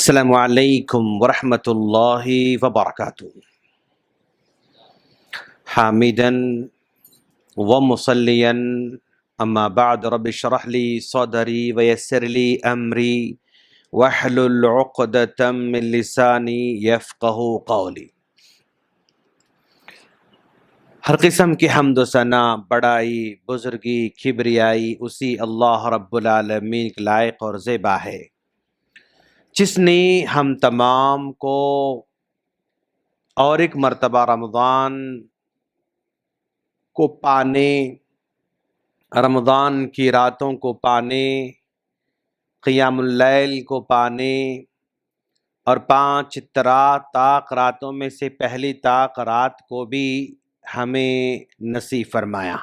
السلام علیکم ورحمۃ اللہ وبرکاتہ۔ حامدن ومصلیا اما بعد رب اشرح لی صدری ویسر لی امری واحلل عقدۃ من لسانی یفقہوا قولی۔ ہر قسم کی حمد و ثنا، بڑائی، بزرگی، کبریائی اسی اللہ رب العالمین کے لائق اور زیبا ہے، جس نے ہم تمام کو اور ایک مرتبہ رمضان کو پانے، رمضان کی راتوں کو پانے، قیام اللیل کو پانے اور 5 طاق راتوں میں سے پہلی طاق رات کو بھی ہمیں نصیب فرمایا۔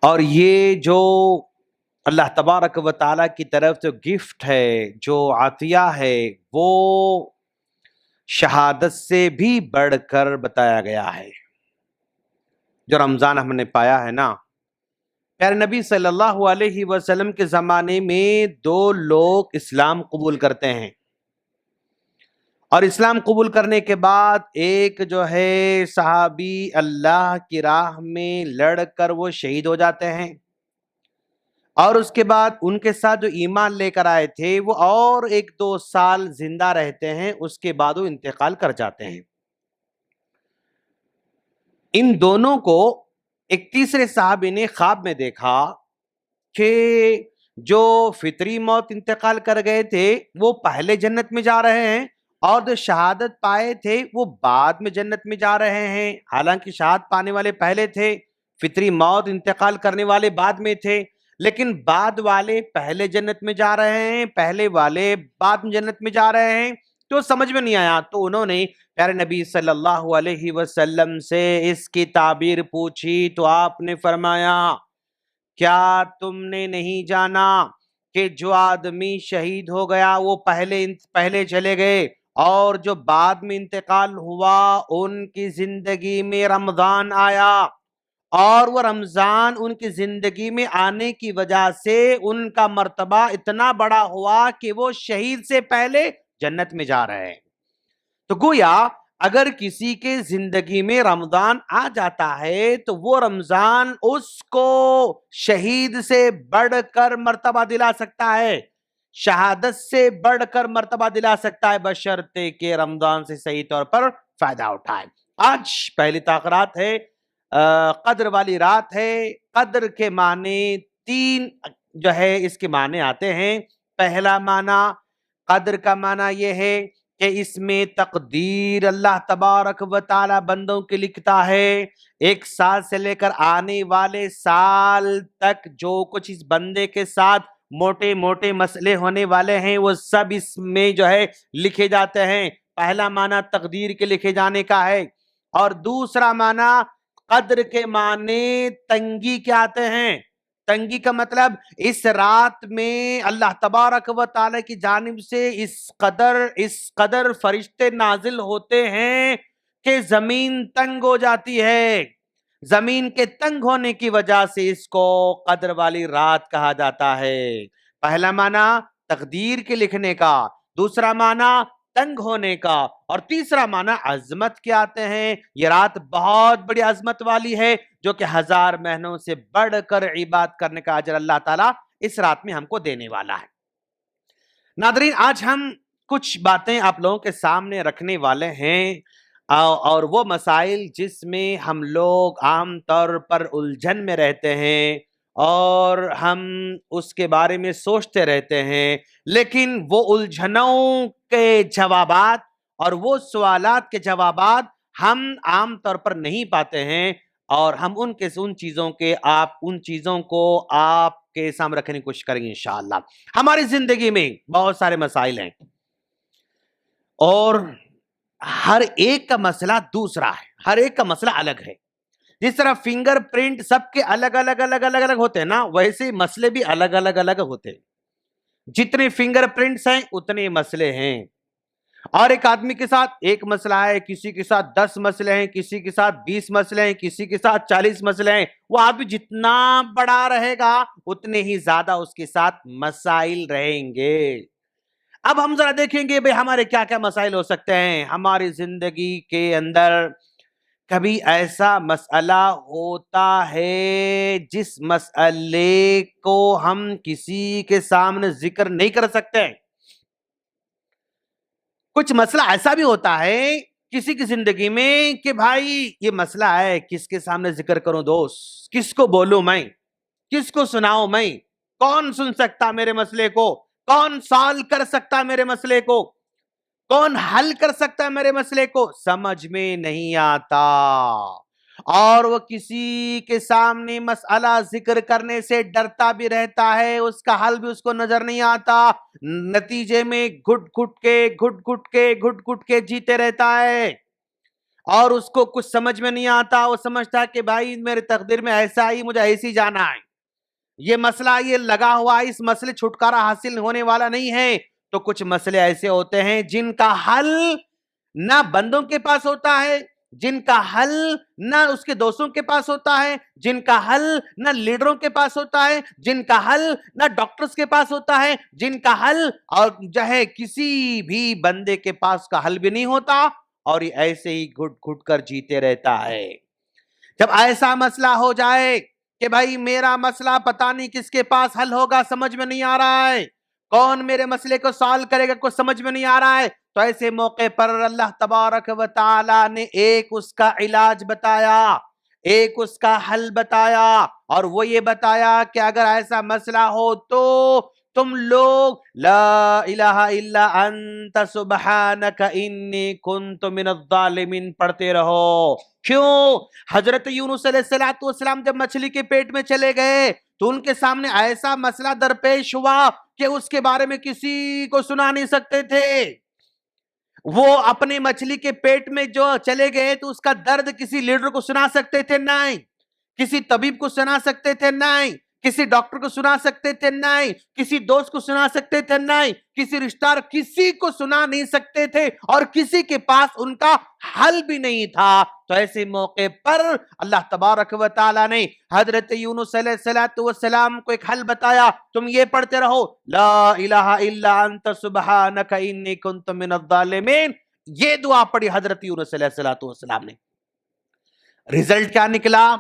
اور یہ جو اللہ تبارک و تعالیٰ کی طرف جو گفٹ ہے، جو عطیہ ہے، وہ شہادت سے بھی بڑھ کر بتایا گیا ہے۔ جو رمضان ہم نے پایا ہے نا، پیارے نبی صلی اللہ علیہ وسلم کے زمانے میں 2 لوگ اسلام قبول کرتے ہیں، اور اسلام قبول کرنے کے بعد ایک جو ہے صحابی اللہ کی راہ میں لڑ کر وہ شہید ہو جاتے ہیں، اور اس کے بعد ان کے ساتھ جو ایمان لے کر آئے تھے وہ اور 1-2 سال زندہ رہتے ہیں، اس کے بعد وہ انتقال کر جاتے ہیں۔ ان دونوں کو ایک تیسرے صحابی نے خواب میں دیکھا کہ جو فطری موت انتقال کر گئے تھے وہ پہلے جنت میں جا رہے ہیں، اور جو شہادت پائے تھے وہ بعد میں جنت میں جا رہے ہیں۔ حالانکہ شہادت پانے والے پہلے تھے، فطری موت انتقال کرنے والے بعد میں تھے، لیکن بعد والے پہلے جنت میں جا رہے ہیں، پہلے والے بعد میں جنت میں جا رہے ہیں۔ تو سمجھ میں نہیں آیا، تو انہوں نے پیارے نبی صلی اللہ علیہ وسلم سے اس کی تعبیر پوچھی، تو آپ نے فرمایا، کیا تم نے نہیں جانا کہ جو آدمی شہید ہو گیا وہ پہلے چلے گئے، اور جو بعد میں انتقال ہوا ان کی زندگی میں رمضان آیا، اور وہ رمضان ان کی زندگی میں آنے کی وجہ سے ان کا مرتبہ اتنا بڑا ہوا کہ وہ شہید سے پہلے جنت میں جا رہے ہیں۔ تو گویا اگر کسی کے زندگی میں رمضان آ جاتا ہے تو وہ رمضان اس کو شہید سے بڑھ کر مرتبہ دلا سکتا ہے، شہادت سے بڑھ کر مرتبہ دلا سکتا ہے، بشرطے کہ رمضان سے صحیح طور پر فائدہ اٹھائے۔ آج پہلی طاق رات ہے، قدر والی رات ہے۔ قدر کے معنی 3 جو ہے اس کے معنی آتے ہیں۔ پہلا معنی قدر کا معنی یہ ہے کہ اس میں تقدیر اللہ تبارک و تعالی بندوں کی لکھتا ہے۔ 1 سال سے لے کر آنے والے سال تک جو کچھ اس بندے کے ساتھ موٹے موٹے مسئلے ہونے والے ہیں وہ سب اس میں جو ہے لکھے جاتے ہیں۔ پہلا معنی تقدیر کے لکھے جانے کا ہے، اور دوسرا معنی قدر کے معنی تنگی کے آتے ہیں۔ تنگی کا مطلب اس رات میں اللہ تبارک و تعالی کی جانب سے اس قدر فرشتے نازل ہوتے ہیں کہ زمین تنگ ہو جاتی ہے۔ زمین کے تنگ ہونے کی وجہ سے اس کو قدر والی رات کہا جاتا ہے۔ پہلا معنی تقدیر کے لکھنے کا، دوسرا معنی تنگ ہونے کا، اور تیسرا معنی عظمت کے آتے ہیں۔ یہ رات بہت بڑی عظمت والی ہے جو کہ 1000 مہینوں سے بڑھ کر عبادت کرنے کا اجر اللہ تعالیٰ اس رات میں ہم کو دینے والا ہے۔ ناظرین، آج ہم کچھ باتیں آپ لوگوں کے سامنے رکھنے والے ہیں، اور وہ مسائل جس میں ہم لوگ عام طور پر الجھن میں رہتے ہیں اور ہم اس کے بارے میں سوچتے رہتے ہیں، لیکن وہ الجھنوں کے جوابات اور وہ سوالات کے جوابات ہم عام طور پر نہیں پاتے ہیں، اور ہم ان چیزوں کو آپ کے سامنے رکھنے کی کوشش کریں گے انشاءاللہ۔ ہماری زندگی میں بہت سارے مسائل ہیں، اور ہر ایک کا مسئلہ دوسرا ہے، ہر ایک کا مسئلہ الگ ہے۔ جس طرح فنگر پرنٹ سب کے الگ الگ ہوتے ہیں نا، ویسے مسئلے بھی الگ الگ ہوتے ہیں۔ جتنے فنگر پرنٹس ہیں اتنے مسئلے ہیں، اور ایک آدمی کے ساتھ ایک مسئلہ ہے، کسی کے ساتھ 10 مسئلے ہیں، کسی کے ساتھ 20 مسئلے ہیں، کسی کے ساتھ 40 مسئلے ہیں۔ وہ آدمی جتنا بڑا رہے گا اتنے ہی زیادہ اس کے ساتھ مسائل رہیں گے۔ اب ہم ذرا دیکھیں گے بھئی ہمارے کیا کیا مسائل ہو سکتے ہیں ہماری زندگی کے اندر. کبھی ایسا مسئلہ ہوتا ہے جس مسئلے کو ہم کسی کے سامنے ذکر نہیں کر سکتے. کچھ مسئلہ ایسا بھی ہوتا ہے کسی کی زندگی میں کہ بھائی یہ مسئلہ ہے, کس کے سامنے ذکر کروں دوست, کس کو بولوں میں, کس کو سناؤں میں, کون سن سکتا میرے مسئلے کو, کون سالو کر سکتا میرے مسئلے کو, کون حل کر سکتا ہے میرے مسئلے کو, سمجھ میں نہیں آتا. اور وہ کسی کے سامنے مسئلہ ذکر کرنے سے ڈرتا بھی رہتا ہے, اس کا حل بھی اس کو نظر نہیں آتا, نتیجے میں گھٹ گھٹ کے جیتے رہتا ہے, اور اس کو کچھ سمجھ میں نہیں آتا. وہ سمجھتا ہے کہ بھائی میرے تقدیر میں ایسا ہی, مجھے ایسی جانا ہے, یہ مسئلہ یہ لگا ہوا, اس مسئلے چھٹکارا حاصل ہونے والا نہیں ہے. تو کچھ مسئلے ایسے ہوتے ہیں جن کا حل نہ بندوں کے پاس ہوتا ہے, جن کا حل نہ اس کے دوستوں کے پاس ہوتا ہے, جن کا حل نہ لیڈروں کے پاس ہوتا ہے, جن کا حل نہ ڈاکٹرز کے پاس ہوتا ہے, جن کا حل اور جو ہے کسی بھی بندے کے پاس کا حل بھی نہیں ہوتا, اور یہ ایسے ہی گھٹ گھٹ کر جیتے رہتا ہے. جب ایسا مسئلہ ہو جائے کہ بھائی میرا مسئلہ پتہ نہیں کس کے پاس حل ہوگا, سمجھ میں نہیں آ رہا ہے, کون میرے مسئلے کو سالو کرے گا, کچھ سمجھ میں نہیں آ رہا ہے, تو ایسے موقع پر اللہ تبارک و تعالی نے ایک اس کا علاج بتایا, ایک اس کا حل بتایا, اور وہ یہ بتایا کہ اگر ایسا مسئلہ ہو تو تم لوگ لا الہ الا انت سبحانک انی کنت من الظالمین پڑھتے رہو. کیوں؟ حضرت یونس علیہ السلام جب مچھلی کے پیٹ میں چلے گئے تو ان کے سامنے ایسا مسئلہ درپیش ہوا کہ اس کے بارے میں کسی کو سنا نہیں سکتے تھے. وہ اپنے مچھلی کے پیٹ میں جو چلے گئے تو اس کا درد کسی لیڈر کو سنا سکتے تھے نہیں, کسی طبیب کو سنا سکتے تھے نہیں, کسی ڈاکٹر کو سنا سکتے تھے نہیں, کسی دوست کو سنا سکتے تھے نہیں, کسی رشتہ دار, کسی کو سنا نہیں سکتے تھے, اور کسی کے پاس ان کا حل بھی نہیں تھا. تو ایسے موقع پر اللہ تبارک و تعالی نے حضرت یونس علیہ السلام کو ایک حل بتایا, تم یہ پڑھتے رہو لا الہ الا انت سبحانک انی کنت من الظالمین. یہ دعا پڑھی حضرت یونس علیہ السلام نے. رزلٹ کیا نکلا؟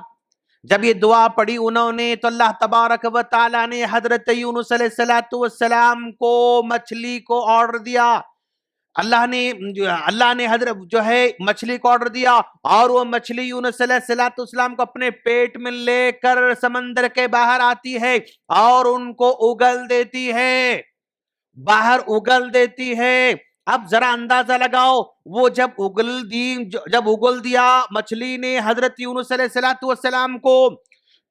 جب یہ دعا پڑھی انہوں نے تو اللہ تبارک و تعالی نے حضرت یونس علیہ السلام کو مچھلی کو آرڈر دیا. اللہ نے حضرت جو ہے مچھلی کو آرڈر دیا, اور وہ مچھلی یونس علیہ السلام کو اپنے پیٹ میں لے کر سمندر کے باہر آتی ہے اور ان کو اگل دیتی ہے, باہر اگل دیتی ہے. اب ذرا اندازہ لگاؤ, وہ جب اگل دیا مچھلی نے حضرت یونس علیہ السلام کو,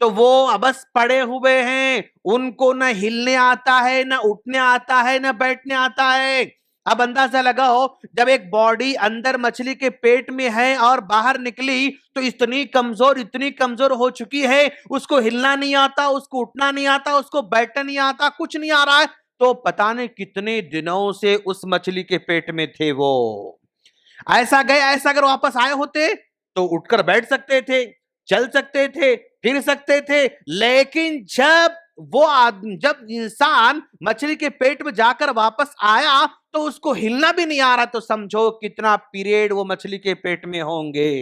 تو وہ بس پڑے ہوئے ہیں, ان کو نہ ہلنے آتا ہے, نہ اٹھنے آتا ہے, نہ بیٹھنے آتا ہے. اب اندازہ لگاؤ, جب ایک باڈی اندر مچھلی کے پیٹ میں ہے اور باہر نکلی تو اتنی کمزور ہو چکی ہے, اس کو ہلنا نہیں آتا, اس کو اٹھنا نہیں آتا, اس کو بیٹھنا نہیں آتا, کچھ نہیں آ رہا ہے. تو پتہ نہیں کتنے دنوں سے اس مچھلی کے پیٹ میں تھے وہ. ایسا اگر واپس آئے ہوتے تو اٹھ کر بیٹھ سکتے تھے, چل سکتے تھے, پھر سکتے تھے. لیکن جب انسان مچھلی کے پیٹ میں جا کر واپس آیا تو اس کو ہلنا بھی نہیں آ رہا, تو سمجھو کتنا پیریڈ وہ مچھلی کے پیٹ میں ہوں گے.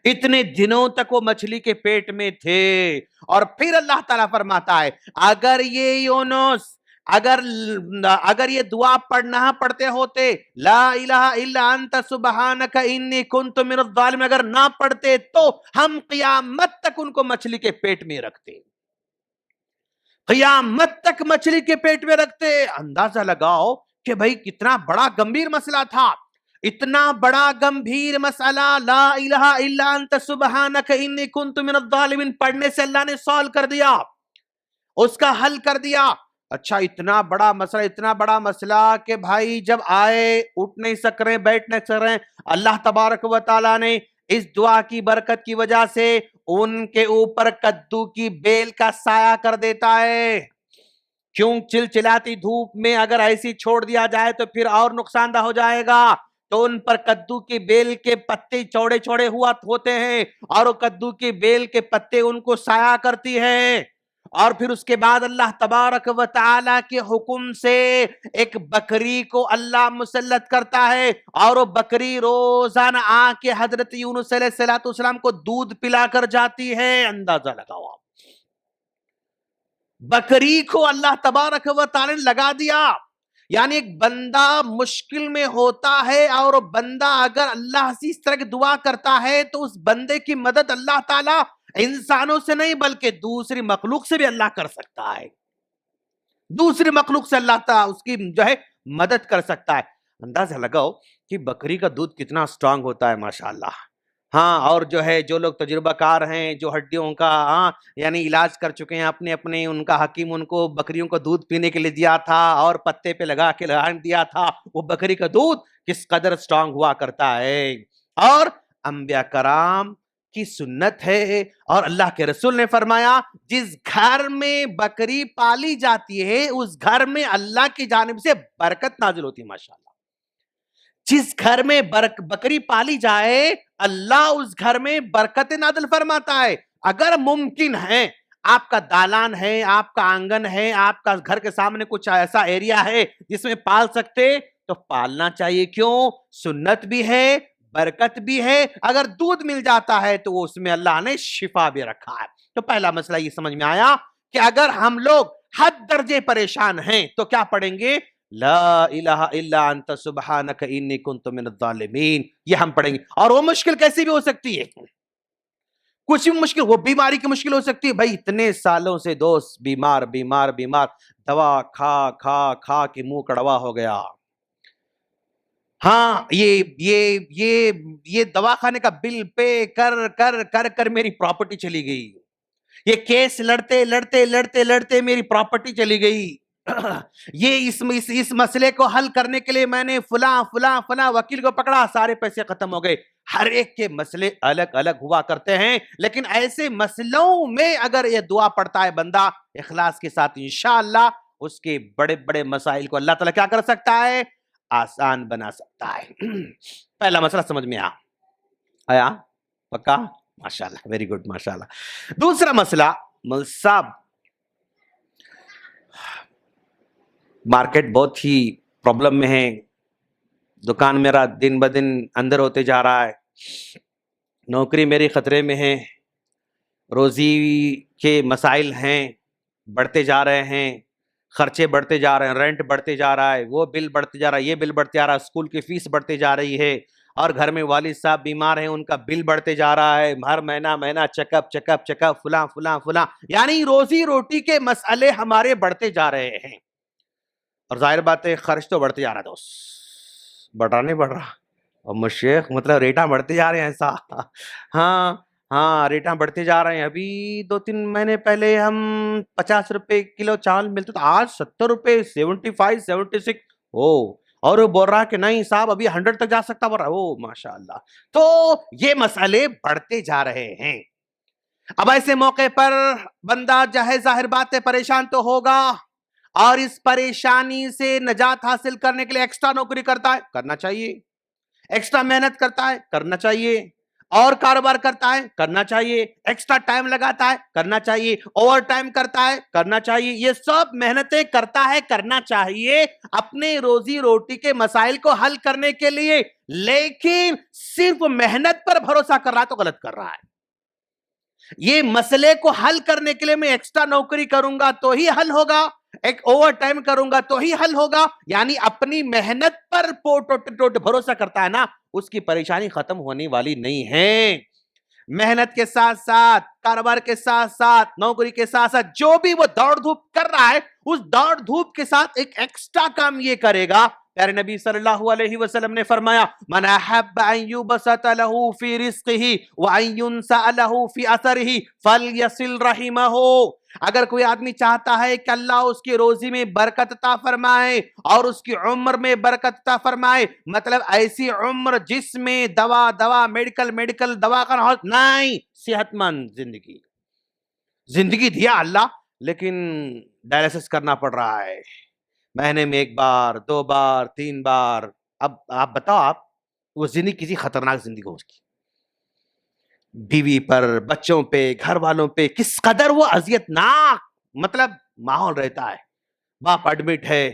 اتنے دنوں تک وہ مچھلی کے پیٹ میں تھے. اور پھر اللہ تعالیٰ فرماتا ہے اگر یہ یونس اگر یہ دعا نہ پڑھتے ہوتے لا الہ الا انت سبحانک انی کنت من الظالمین, اگر نہ پڑھتے تو ہم قیامت تک ان کو مچھلی کے پیٹ میں رکھتے, قیامت تک مچھلی کے پیٹ میں رکھتے. اندازہ لگاؤ کہ بھئی کتنا بڑا گمبھیر مسئلہ تھا, اتنا بڑا گمبھیر مسئلہ لا الہ الا انت سبحانک انی کنت من الظالمین پڑھنے سے اللہ نے سالو کر دیا, اس کا حل کر دیا. اچھا, اتنا بڑا مسئلہ کہ بھائی جب آئے اٹھ نہیں سک رہے, بیٹھ نہیں سک رہے, اللہ تبارک و تعالیٰ نے اس دعا کی برکت کی وجہ سے ان کے اوپر کدو کی بیل کا سایہ کر دیتا ہے. کیوں؟ چلچلاتی دھوپ میں اگر ایسی چھوڑ دیا جائے تو پھر اور نقصان دہ ہو جائے گا, تو ان پر کدو کی بیل کے پتے چوڑے چوڑے ہوتے ہیں, اور وہ کدو کی بیل کے پتے ان کو سایہ کرتی ہے. اور پھر اس کے بعد اللہ تبارک و تعالی کے حکم سے ایک بکری کو اللہ مسلط کرتا ہے، اور وہ بکری روزانہ آ کے حضرت یونس علیہ السلام کو دودھ پلا کر جاتی ہے۔ اندازہ لگاؤ آپ، بکری کو اللہ تبارک و تعالی نے لگا دیا۔ یعنی ایک بندہ مشکل میں ہوتا ہے اور بندہ اگر اللہ سے اس طرح کی دعا کرتا ہے تو اس بندے کی مدد اللہ تعالیٰ انسانوں سے نہیں بلکہ دوسری مخلوق سے بھی اللہ کر سکتا ہے، دوسری مخلوق سے اللہ تعالیٰ اس کی جو ہے مدد کر سکتا ہے۔ اندازہ لگاؤ کہ بکری کا دودھ کتنا سٹرونگ ہوتا ہے ماشاءاللہ۔ ہاں، اور جو ہے جو لوگ تجربہ کار ہیں، جو ہڈیوں کا یعنی علاج کر چکے ہیں اپنے اپنے، ان کا حکیم ان کو بکریوں کا دودھ پینے کے لیے دیا تھا اور پتے پہ لگا کے دیا تھا، وہ بکری کا دودھ کس قدر سٹرونگ ہوا کرتا ہے۔ اور انبیاء کرام کی سنت ہے، اور اللہ کے رسول نے فرمایا جس گھر میں بکری پالی جاتی ہے اس گھر میں اللہ کی جانب سے برکت نازل ہوتی ہے ماشاءاللہ۔ جس گھر میں بکری پالی جائے اللہ اس گھر میں برکت نازل فرماتا ہے۔ اگر ممکن ہے، آپ کا دالان ہے، آپ کا آنگن ہے، آپ کا گھر کے سامنے کچھ ایسا ایریا ہے جس میں پال سکتے تو پالنا چاہیے، کیوں؟ سنت بھی ہے، برکت بھی ہے، اگر دودھ مل جاتا ہے تو اس میں اللہ نے شفا بھی رکھا ہے۔ تو پہلا مسئلہ یہ سمجھ میں آیا کہ اگر ہم لوگ حد درجے پریشان ہیں تو کیا پڑھیں گے؟ لا الہ الا انت سبحانک انی کنت من الظالمین، یہ ہم پڑھیں گے۔ اور وہ مشکل کیسی بھی ہو سکتی ہے، کچھ بھی مشکل، وہ بیماری کی مشکل ہو سکتی ہے، بھائی اتنے سالوں سے دوست بیمار بیمار بیمار، دوا کھا کھا کھا کے منہ کڑوا ہو گیا۔ ہاں، یہ دوا کھانے کا بل پے کر کر کر کر میری پراپرٹی چلی گئی، یہ کیس لڑتے لڑتے لڑتے لڑتے میری پراپرٹی چلی گئی، یہ اس مسئلے کو حل کرنے کے لیے میں نے فلاں فلاں فلاں وکیل کو پکڑا، سارے پیسے ختم ہو گئے۔ ہر ایک کے مسئلے الگ الگ ہوا کرتے ہیں، لیکن ایسے مسئلوں میں اگر یہ دعا پڑھتا ہے بندہ اخلاص کے ساتھ، انشاءاللہ اس کے بڑے بڑے مسائل کو اللہ تعالیٰ کیا کر سکتا ہے؟ آسان بنا سکتا ہے۔ پہلا مسئلہ سمجھ میں آیا؟ پکا؟ ماشاءاللہ، ویری گڈ، ماشاءاللہ۔ دوسرا مسئلہ، مول صاحب مارکیٹ بہت ہی پرابلم میں ہے، دکان میرا دن بدن اندر ہوتے جا رہا ہے، نوکری میری خطرے میں ہے، روزی کے مسائل ہیں، بڑھتے جا رہے ہیں، خرچے بڑھتے جا رہے ہیں، رینٹ بڑھتے جا رہا ہے، وہ بل بڑھتے جا رہا ہے، یہ بل بڑھتے جا رہا ہے، اسکول کی فیس بڑھتے جا رہی ہے، اور گھر میں والد صاحب بیمار ہیں، ان کا بل بڑھتے جا رہا ہے، ہر مہینہ چیک اپ فلاں فلاں فلاں، یعنی روزی روٹی کے مسئلے ہمارے بڑھتے جا رہے ہیں۔ اور ظاہر بات ہے خرچ تو بڑھتے جا رہا ہے، دوست بڑھ رہا نہیں بڑھ رہا، اور مشیخ مطلب ریٹاں بڑھتے جا رہے ہیں ایسا۔ ہاں ریٹاں بڑھتے جا رہے ہیں۔ ابھی 2-3 مہینے پہلے ہم 50 روپے کلو چاول ملتا تھا، آج 70 روپے، 75 76، اور وہ بول رہا کہ نہیں صاحب ابھی 100 تک جا سکتا، بول رہا ماشاءاللہ۔ تو یہ مسئلے بڑھتے جا رہے ہیں۔ اب ایسے موقع پر بندہ چاہے ظاہر بات ہے پریشان تو ہوگا، اور اس پریشانی سے نجات حاصل کرنے کے لیے ایکسٹرا نوکری کرتا ہے، کرنا چاہیے، ایکسٹرا محنت کرتا ہے، کرنا چاہیے، اور کاروبار کرتا ہے، کرنا چاہیے، ایکسٹرا ٹائم لگاتا ہے، کرنا چاہیے، اوور ٹائم کرتا ہے، کرنا چاہیے، یہ سب محنتیں کرتا ہے، کرنا چاہیے اپنے روزی روٹی کے مسائل کو حل کرنے کے لیے، لیکن صرف محنت پر بھروسہ کر رہا ہے تو غلط کر رہا ہے۔ یہ مسئلے کو حل کرنے کے لیے میں ایکسٹرا نوکری کروں گا تو ہی حل ہوگا، ایک اوور ٹائم کروں گا تو ہی حل ہوگا، یعنی اپنی محنت پر بھروسہ کرتا ہے نا، اس کی پریشانی ختم ہونے والی نہیں ہے۔ محنت کے ساتھ ساتھ، کاروبار کے ساتھ ساتھ، نوکری کے ساتھ ساتھ جو بھی وہ دوڑ دھوپ کر رہا ہے، اس دوڑ دھوپ کے ساتھ ایک ایکسٹرا کام یہ کرے گا۔ پیارے نبی صلی اللہ علیہ وسلم نے فرمایا من احب ان یبسط له فی رزقه وان ينسأ له فی اثره فلیصل رحمه۔ اگر کوئی آدمی چاہتا ہے کہ اللہ اس کی روزی میں برکت عطا فرمائے اور اس کی عمر میں برکت عطا فرمائے، مطلب ایسی عمر جس میں دوا میڈیکل دوا کا نہیں، صحت مند زندگی دیا اللہ، لیکن ڈائلسس کرنا پڑ رہا ہے مہینے میں 1 بار 2 بار 3 بار۔ اب آپ بتاؤ، آپ وہ زندگی کسی خطرناک زندگی ہو اس کی، بیوی پر، بچوں پہ، گھر والوں پہ کس قدر وہ اذیت ناک مطلب ماحول رہتا ہے. باپ ایڈمٹ ہے,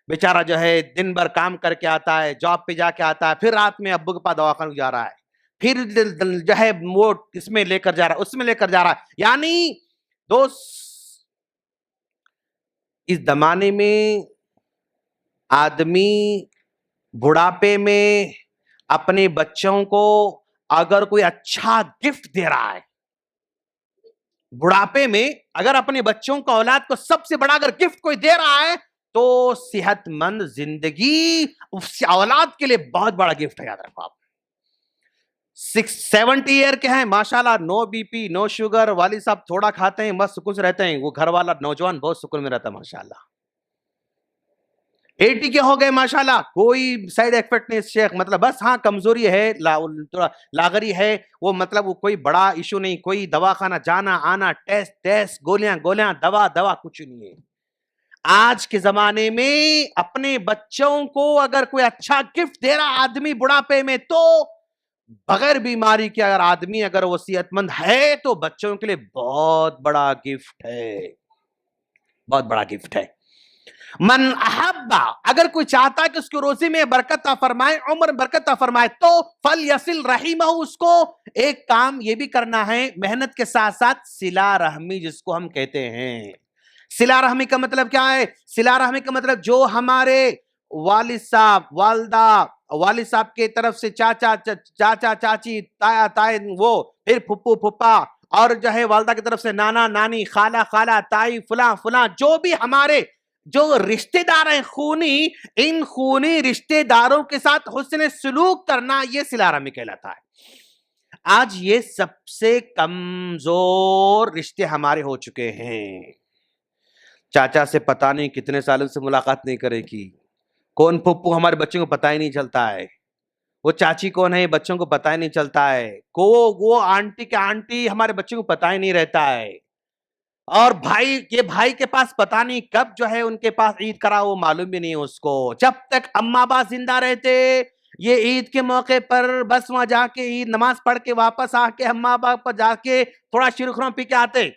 بیچارہ جو ہے دن بھر کام کر کے آتا ہے, جاب پہ جا کے آتا ہے, پھر رات میں ابو کے پاس دواخانہ جا رہا ہے, پھر جو ہے وہ اس میں لے کر جا رہا ہے, اس میں لے کر جا رہا ہے. یعنی دوست, اس زمانے میں آدمی بڑھاپے میں اپنے بچوں کو اگر کوئی اچھا گفٹ دے رہا ہے, بڑھاپے میں اگر اپنے بچوں کو, اولاد کو سب سے بڑا اگر گفٹ کوئی دے رہا ہے تو صحت مند زندگی اس اولاد کے لیے بہت بڑا گفٹ ہے. یاد رکھو آپ 70 ایئر کے ہیں ماشاءاللہ, نو بی پی, نو شوگر, والد صاحب تھوڑا کھاتے ہیں بس سکون سے رہتے ہیں, وہ گھر والا نوجوان بہت سکون میں رہتا ہے ماشاءاللہ. 80 کے ہو گئے ماشاءاللہ, کوئی سائیڈ ایفیکٹ نہیں شیخ, مطلب بس ہاں کمزوری ہے, تھوڑا لاغری ہے, وہ مطلب وہ کوئی بڑا ایشو نہیں, کوئی دواخانہ جانا آنا, ٹیسٹ گولیاں دوا کچھ نہیں ہے. آج کے زمانے میں اپنے بچوں کو اگر کوئی اچھا گفٹ دے رہا آدمی بڑھاپے میں, تو بغیر بیماری کے اگر آدمی اگر وہ صحت مند ہے تو بچوں کے لیے بہت بڑا گفٹ ہے, بہت بڑا گفٹ ہے. من احبا, اگر کوئی چاہتا ہے کہ اس کی روزی میں برکت عطا فرمائے, عمر برکت عطا فرمائے, تو فلیصل رحمہ, اس کو ایک کام یہ بھی کرنا ہے محنت کے ساتھ ساتھ صلہ رحمی جس کو ہم کہتے ہیں. صلہ رحمی کا مطلب کیا ہے؟ صلہ رحمی کا مطلب جو ہمارے والد صاحب, والدہ, والد صاحب کے طرف سے چاچا چاچی, تایا تائی, وہ پھر پھپھو پھپھا, اور جو ہے والدہ کی طرف سے نانا نانی, خالہ تائی, فلاں جو بھی ہمارے جو رشتہ دار ہیں خونی, ان خونی رشتہ داروں کے ساتھ حسن سلوک کرنا یہ صلہ رحمی کہلاتا ہے. آج یہ سب سے کمزور رشتے ہمارے ہو چکے ہیں. چاچا سے پتہ نہیں کتنے سالوں سے ملاقات نہیں کرے گی, کون پھپھو ہمارے بچوں کو پتہ ہی نہیں چلتا ہے, وہ چاچی کون ہے بچوں کو پتہ ہی نہیں چلتا ہے, وہ آنٹی کے آنٹی ہمارے بچوں کو پتہ ہی نہیں رہتا ہے, اور بھائی کے پاس پتہ نہیں کب جو ہے ان کے پاس عید کرا وہ معلوم بھی نہیں اس کو. جب تک اما ابا زندہ رہتے یہ عید کے موقع پر بس وہاں جا کے عید نماز پڑھ کے واپس آ کے اما ابا پر جا کے تھوڑا شیرخرم پی کے آتے,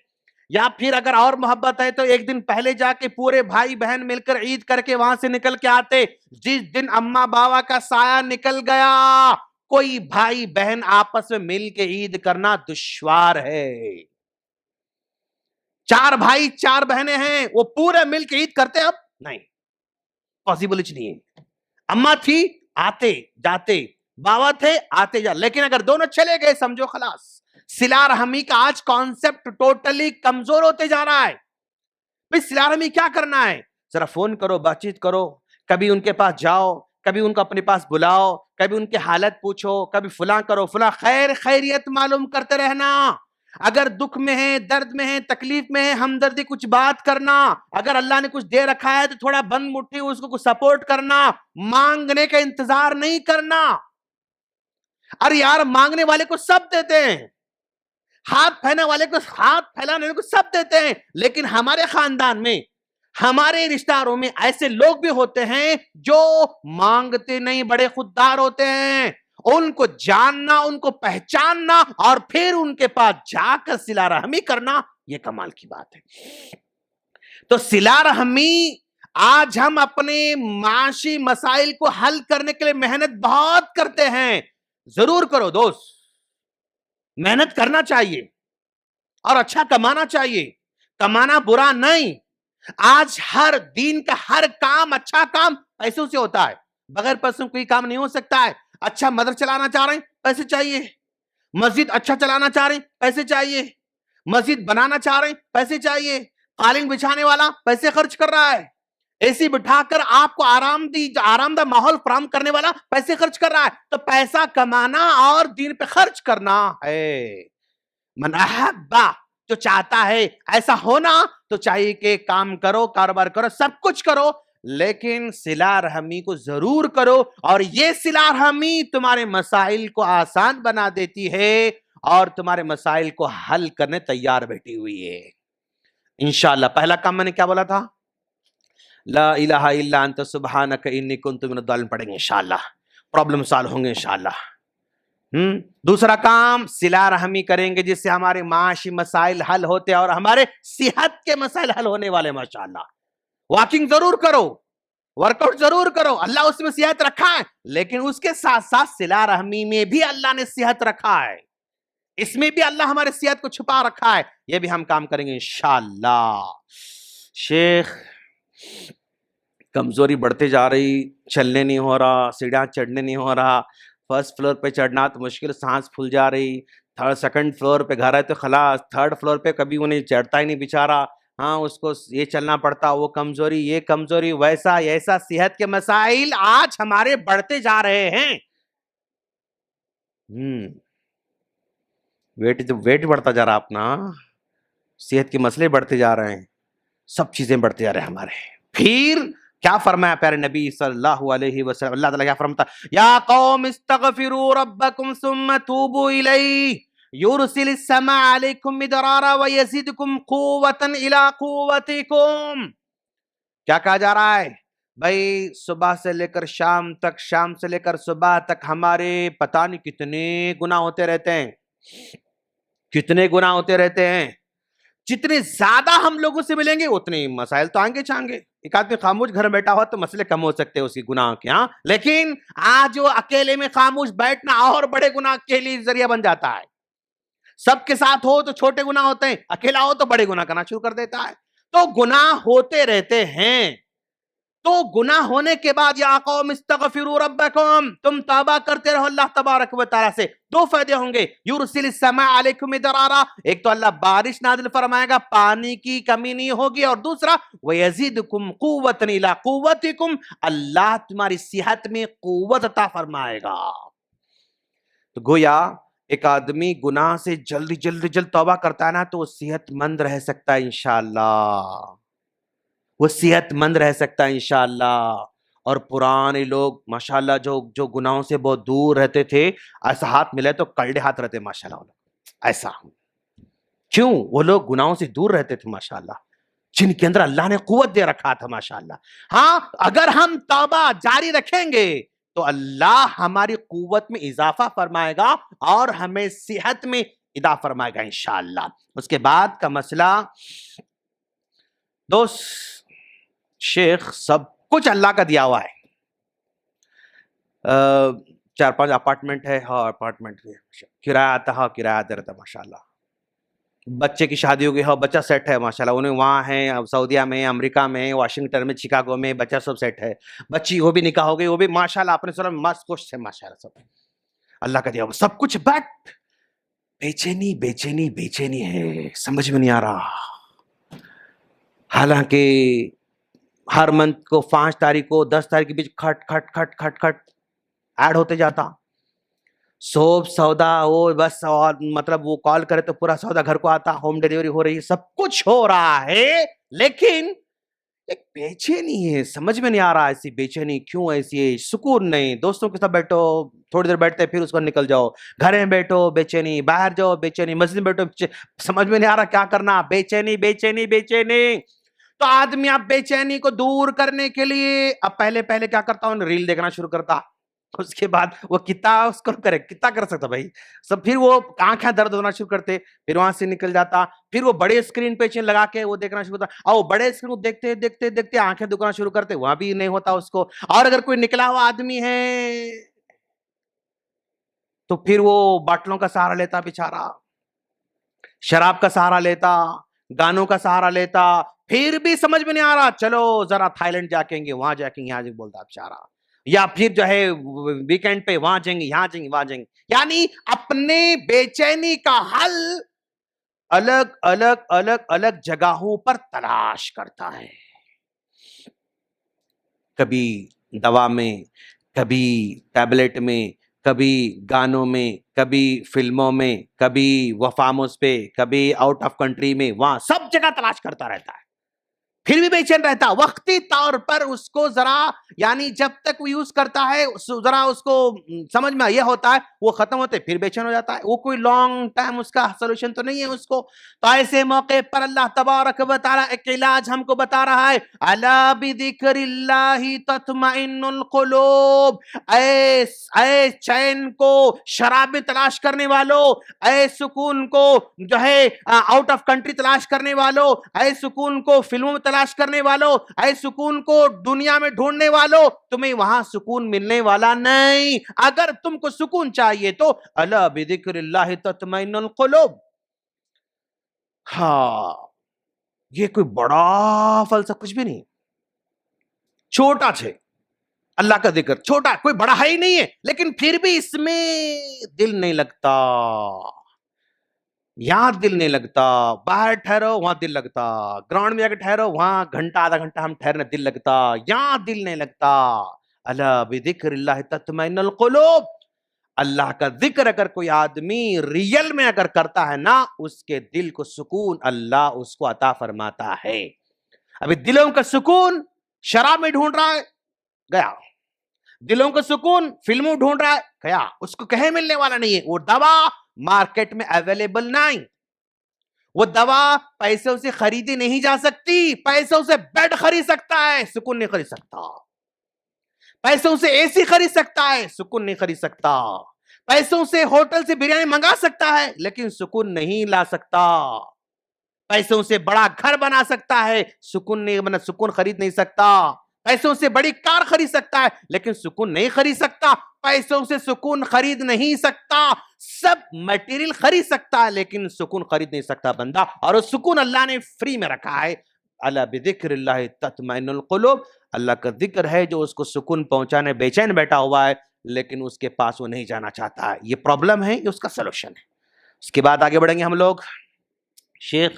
یا پھر اگر اور محبت ہے تو ایک دن پہلے جا کے پورے بھائی بہن مل کر عید کر کے وہاں سے نکل کے آتے. جس دن اما بابا کا سایہ نکل گیا, کوئی بھائی بہن آپس میں مل کے عید کرنا دشوار ہے. 4 بھائی 4 بہنیں ہیں, وہ پورے مل کے عید کرتے, اب نہیں, پاسبل نہیں ہے. اما تھی آتے جاتے, بابا تھے آتے جا, لیکن اگر دونوں چلے گئے سمجھو خلاص. صلہ رحمی کا آج کانسیپٹ ٹوٹلی کمزور ہوتے جا رہا ہے. بھئی صلہ رحمی کیا کرنا ہے؟ ذرا فون کرو, بات چیت کرو, کبھی ان کے پاس جاؤ, کبھی ان کو اپنے پاس بلاؤ, کبھی ان کی حالت پوچھو, کبھی فلاں کرو فلاں, خیریت معلوم کرتے رہنا. اگر دکھ میں ہے, درد میں ہے, تکلیف میں ہے, ہمدردی کچھ بات کرنا. اگر اللہ نے کچھ دے رکھا ہے تو تھوڑا بند مٹھی اس کو کچھ سپورٹ کرنا, مانگنے کا انتظار نہیں کرنا. ارے یار مانگنے والے کو سب دیتے ہیں, ہاتھ پھیلانے والے کو ہاتھ پھیلانے والے کو سب دیتے ہیں, لیکن ہمارے خاندان میں ہمارے رشتہ داروں میں ایسے لوگ بھی ہوتے ہیں جو مانگتے نہیں, بڑے خوددار ہوتے ہیں. ان کو جاننا, ان کو پہچاننا, اور پھر ان کے پاس جا کر صلہ رحمی کرنا, یہ کمال کی بات ہے. تو صلہ رحمی آج ہم اپنے معاشی مسائل کو حل کرنے کے لیے محنت بہت کرتے ہیں. ضرور کرو دوست, محنت کرنا چاہیے اور اچھا کمانا چاہیے, کمانا برا نہیں. آج ہر دین کا ہر کام, اچھا کام پیسوں سے ہوتا ہے, بغیر پیسوں کوئی کام نہیں ہو سکتا ہے. اچھا مدرسہ چلانا چاہ رہے ہیں پیسے چاہیے, مسجد اچھا چلانا چاہ رہے ہیں پیسے چاہیے, مسجد بنانا چاہ رہے ہیں پیسے چاہیے, قالین بچھانے والا پیسے خرچ کر رہا ہے, اے سی بٹھا کر آپ کو آرام دہ ماحول فراہم کرنے والا پیسے خرچ کر رہا ہے. تو پیسہ کمانا اور دین پہ خرچ کرنا ہے. من احبا, جو چاہتا ہے ایسا ہونا تو چاہیے کہ کام کرو, کاروبار کرو, سب کچھ کرو, لیکن صلہ رحمی کو ضرور کرو. اور یہ صلہ رحمی تمہارے مسائل کو آسان بنا دیتی ہے اور تمہارے مسائل کو حل کرنے تیار بیٹھی ہوئی ہے انشاءاللہ. پہلا کام میں نے کیا بولا تھا؟ لا الہ الا انت سبحانک انی کنت من الظالمین پڑھیں گے انشاءاللہ, پرابلم سالو ہوں گے انشاءاللہ. دوسرا کام صلہ رحمی کریں گے جس سے ہمارے معاشی مسائل حل ہوتے اور ہمارے صحت کے مسائل حل ہونے والے. ماشاءاللہ واکنگ ضرور کرو, ورک آؤٹ ضرور کرو, اللہ اس میں صحت رکھا ہے, لیکن اس کے ساتھ ساتھ صلہ رحمی میں بھی اللہ نے صحت رکھا ہے, اس میں بھی اللہ ہمارے صحت کو چھپا رکھا ہے. یہ بھی ہم کام کریں گے انشاءاللہ. شیخ کمزوری بڑھتے جا رہی, چلنے نہیں ہو رہا, سیڑھیاں چڑھنے نہیں ہو رہا, فرسٹ فلور پہ چڑھنا تو مشکل, سانس پھول جا رہی, سیکنڈ فلور پہ گھر ہے تو خلاص, تھرڈ فلور پہ کبھی انہیں چڑھتا ہی نہیں بیچارہ, ہاں اس کو یہ چلنا پڑتا, وہ کمزوری, یہ کمزوری, ویسا ایسا, صحت کے مسائل آج ہمارے بڑھتے جا رہے ہیں. ویٹ بڑھتا جا رہا اپنا, صحت کے مسئلے بڑھتے جا رہے ہیں, سب چیزیں بڑھتے جا رہے ہیں ہمارے. پھر کیا فرمایا پیارے نبی صلی اللہ علیہ وسلم, اللہ تعالیٰ کیا فرماتا, یا قوم استغفروا ربکم ثم توبوا الیہ یرسل السماء علیکم مدرارا ویزدکم قوتا الی قوتکم. کیا کہا جا رہا ہے بھائی, صبح سے لے کر شام تک, شام سے لے کر صبح تک ہمارے پتہ نہیں کتنے گناہ ہوتے رہتے ہیں, کتنے گناہ ہوتے رہتے ہیں. جتنے زیادہ ہم لوگوں سے ملیں گے اتنے مسائل تو آئیں گے چاہیں گے. ایک آدمی خاموش گھر بیٹھا ہوا تو مسئلے کم ہو سکتے ہیں اس کی گناہ کے, ہاں, لیکن آج وہ اکیلے میں خاموش بیٹھنا اور بڑے گناہ کے لیے ذریعہ بن جاتا ہے. سب کے ساتھ ہو تو چھوٹے گناہ ہوتے ہیں, اکیلا ہو تو بڑے گناہ کرنا شروع کر دیتا ہے. تو گناہ ہوتے رہتے ہیں. تو گناہ ہونے کے بعد یا قوم استغفروا ربکم, تم توبہ کرتے رہو اللہ تبارک و تعالیٰ سے. دو فائدے ہوں گے, یرسل السماء علیکم مدرارا, ایک تو اللہ بارش نازل فرمائے گا, پانی کی کمی نہیں ہوگی, اور دوسرا ویزیدکم قوتا الی قوتکم, اللہ تمہاری صحت میں قوت عطا فرمائے گا. تو گویا ایک آدمی گناہ سے جلد توبہ کرتا ہے نا تو وہ صحت مند رہ سکتا ہے انشاءاللہ, وہ صحت مند رہ سکتا ہے انشاءاللہ. اور پرانے لوگ ماشاءاللہ جو گناہوں سے بہت دور رہتے تھے, ایسا ہاتھ ملے تو کلڈے ہاتھ رہتے ماشاءاللہ. ایسا کیوں؟ وہ لوگ گناہوں سے دور رہتے تھے ماشاءاللہ, جن کے اندر اللہ نے قوت دے رکھا تھا ماشاءاللہ. ہاں, اگر ہم توبہ جاری رکھیں گے تو اللہ ہماری قوت میں اضافہ فرمائے گا اور ہمیں صحت میں اضافہ فرمائے گا انشاءاللہ. اس کے بعد کا مسئلہ دوست, شیخ سب کچھ اللہ کا دیا ہوا ہے, 4-5 اپارٹمنٹ ہے, ہاں اپارٹمنٹ کرایہ آتا ہے, کرایہ آتا رہتا ماشاءاللہ. بچے کی شادی ہو گئی, ہاں بچہ سیٹ ہے ماشاءاللہ, انہیں وہاں ہیں سعودیہ میں, امریکہ میں, واشنگٹن میں, شکاگو میں, بچہ سب سیٹ ہے. بچی وہ بھی نکاح ہو گئی, وہ بھی ماشاءاللہ اپنے سر مست خوش ہے ماشاءاللہ, سب اللہ کا دیا ہوا سب کچھ. بٹ بےچینی ہے, سمجھ میں نہیں آ رہا. حالانکہ ہر منتھ کو 5 تاریخ کو 10 تاریخ کے بیچ کھٹ ایڈ ہوتے جاتا, سوپ سودا وہ بس, اور مطلب وہ کال کرے تو پورا سودا گھر کو آتا, ہوم ڈیلیوری ہو رہی ہے, سب کچھ ہو رہا ہے, لیکن ایک بے چینی ہے, سمجھ میں نہیں آ رہا ایسی بے چینی کیوں, ایسی سکون نہیں. دوستوں کے ساتھ بیٹھو, تھوڑی دیر بیٹھتے پھر اس کو نکل جاؤ, گھر میں بیٹھو بے چینی, باہر جاؤ بے چینی, مسجد میں بیٹھو سمجھ میں نہیں آ رہا کیا کرنا, بے چینی. تو آدمی اب بے چینی کو دور کرنے کے لیے اب پہلے کیا کرتا ہوں, ریل دیکھنا شروع کرتا, اس کے بعد وہ کتنا کر سکتا بھائی سب, پھر وہ آنکھیں درد ہونا شروع کرتے, پھر وہاں سے نکل جاتا, پھر وہ بڑے اسکرین پہ چین لگا کے وہ دیکھنا شروع کرتا, اور بڑے اسکرین کو دیکھتے آنکھیں دکھنا شروع کرتے, وہاں بھی نہیں ہوتا اس کو. اور اگر کوئی نکلا ہوا آدمی ہے تو پھر وہ باٹلوں کا سہارا لیتا بیچارہ, شراب کا سہارا لیتا, گانوں کا سہارا لیتا, پھر بھی سمجھ میں نہیں آ رہا, چلو ذرا تھائی لینڈ جا کے وہاں جا کے یہاں بولتا بیچارہ, یا پھر جو ہے ویکینڈ پہ وہاں جائیں گے یہاں جائیں گے. یعنی اپنے بے چینی کا حل الگ جگہوں پر تلاش کرتا ہے, کبھی دوا میں, کبھی ٹیبلٹ میں, کبھی گانوں میں, کبھی فلموں میں, کبھی وہ فارم ہاؤس پہ, کبھی آؤٹ آف کنٹری میں, وہاں سب جگہ تلاش کرتا رہتا ہے. پھر بھی بے چین رہتا, وقتی طور پر اس کو ذرا یعنی جب تک وہ یوز کرتا ہے ذرا اس کو سمجھ میں یہ ہوتا ہے, وہ ختم ہوتے پھر بے چین ہو جاتا ہے. وہ کوئی لانگ ٹائم اس کا سولوشن تو نہیں ہے اس کو. تو ایسے موقع پر اللہ تبارک و تعالیٰ ایک علاج ہم کو بتا رہا ہے, الا بذکر اللہ تطمئن القلوب. اے چین کو شراب میں تلاش کرنے والوں, اے سکون کو جو ہے آؤٹ آف کنٹری تلاش کرنے والوں, اے سکون کو فلموں میں تلاش کرنے والوں, اے سکون کو دنیا میں ڈھونڈنے والوں, تمہیں وہاں سکون ملنے والا نہیں. اگر تم کو سکون چاہیے تو الا بذکر اللہ تطمئن القلوب. ہاں, یہ کوئی بڑا فلسفہ کچھ بھی نہیں, چھوٹا چھے اللہ کا ذکر, چھوٹا, کوئی بڑا ہے ہی نہیں ہے, لیکن پھر بھی اس میں دل نہیں لگتا. یہاں دل نہیں لگتا, باہر ٹھہرو وہاں دل لگتا, گراؤنڈ میں جا کے ٹھہرو وہاں گھنٹہ آدھا گھنٹہ ہم ٹھہرنے دل لگتا, یہاں دل نہیں لگتا. الا بذکر اللہ تطمئن القلوب. اللہ کا ذکر اگر کوئی آدمی ریئل میں اگر کرتا ہے نا, اس کے دل کو سکون اللہ اس کو عطا فرماتا ہے. ابھی دلوں کا سکون شراب میں ڈھونڈ رہا ہے, گیا. دلوں کا سکون فلموں ڈھونڈ رہا ہے, گیا. اس کو کہیں ملنے والا نہیں ہے. وہ دوا مارکیٹ میں اویلیبل نہیں, وہ دوا پیسوں سے خریدی نہیں جا سکتی. پیسوں سے بیڈ خرید سکتا ہے, سکون نہیں خرید سکتا. پیسوں سے اے سی خرید سکتا ہے, سکون نہیں خرید سکتا. پیسوں سے ہوٹل سے بریانی منگا سکتا ہے, لیکن سکون نہیں لا سکتا. پیسوں سے بڑا گھر بنا سکتا ہے, سکون خرید نہیں سکتا. پیسوں سے بڑی کار خرید سکتا ہے, لیکن سکون نہیں خرید سکتا. پیسوں سے سکون خرید نہیں سکتا. سب میٹیریل خرید سکتا ہے, لیکن سکون خرید نہیں سکتا بندہ. اور وہ سکون اللہ نے فری میں رکھا ہے. الا بذکر اللہ تطمئن القلوب. اللہ کا ذکر ہے جو اس کو سکون پہنچانے بے چین بیٹھا ہوا ہے, لیکن اس کے پاس وہ نہیں جانا چاہتا ہے. یہ پرابلم ہے, یہ اس کا سولوشن ہے. اس کے بعد آگے بڑھیں گے ہم لوگ. شیخ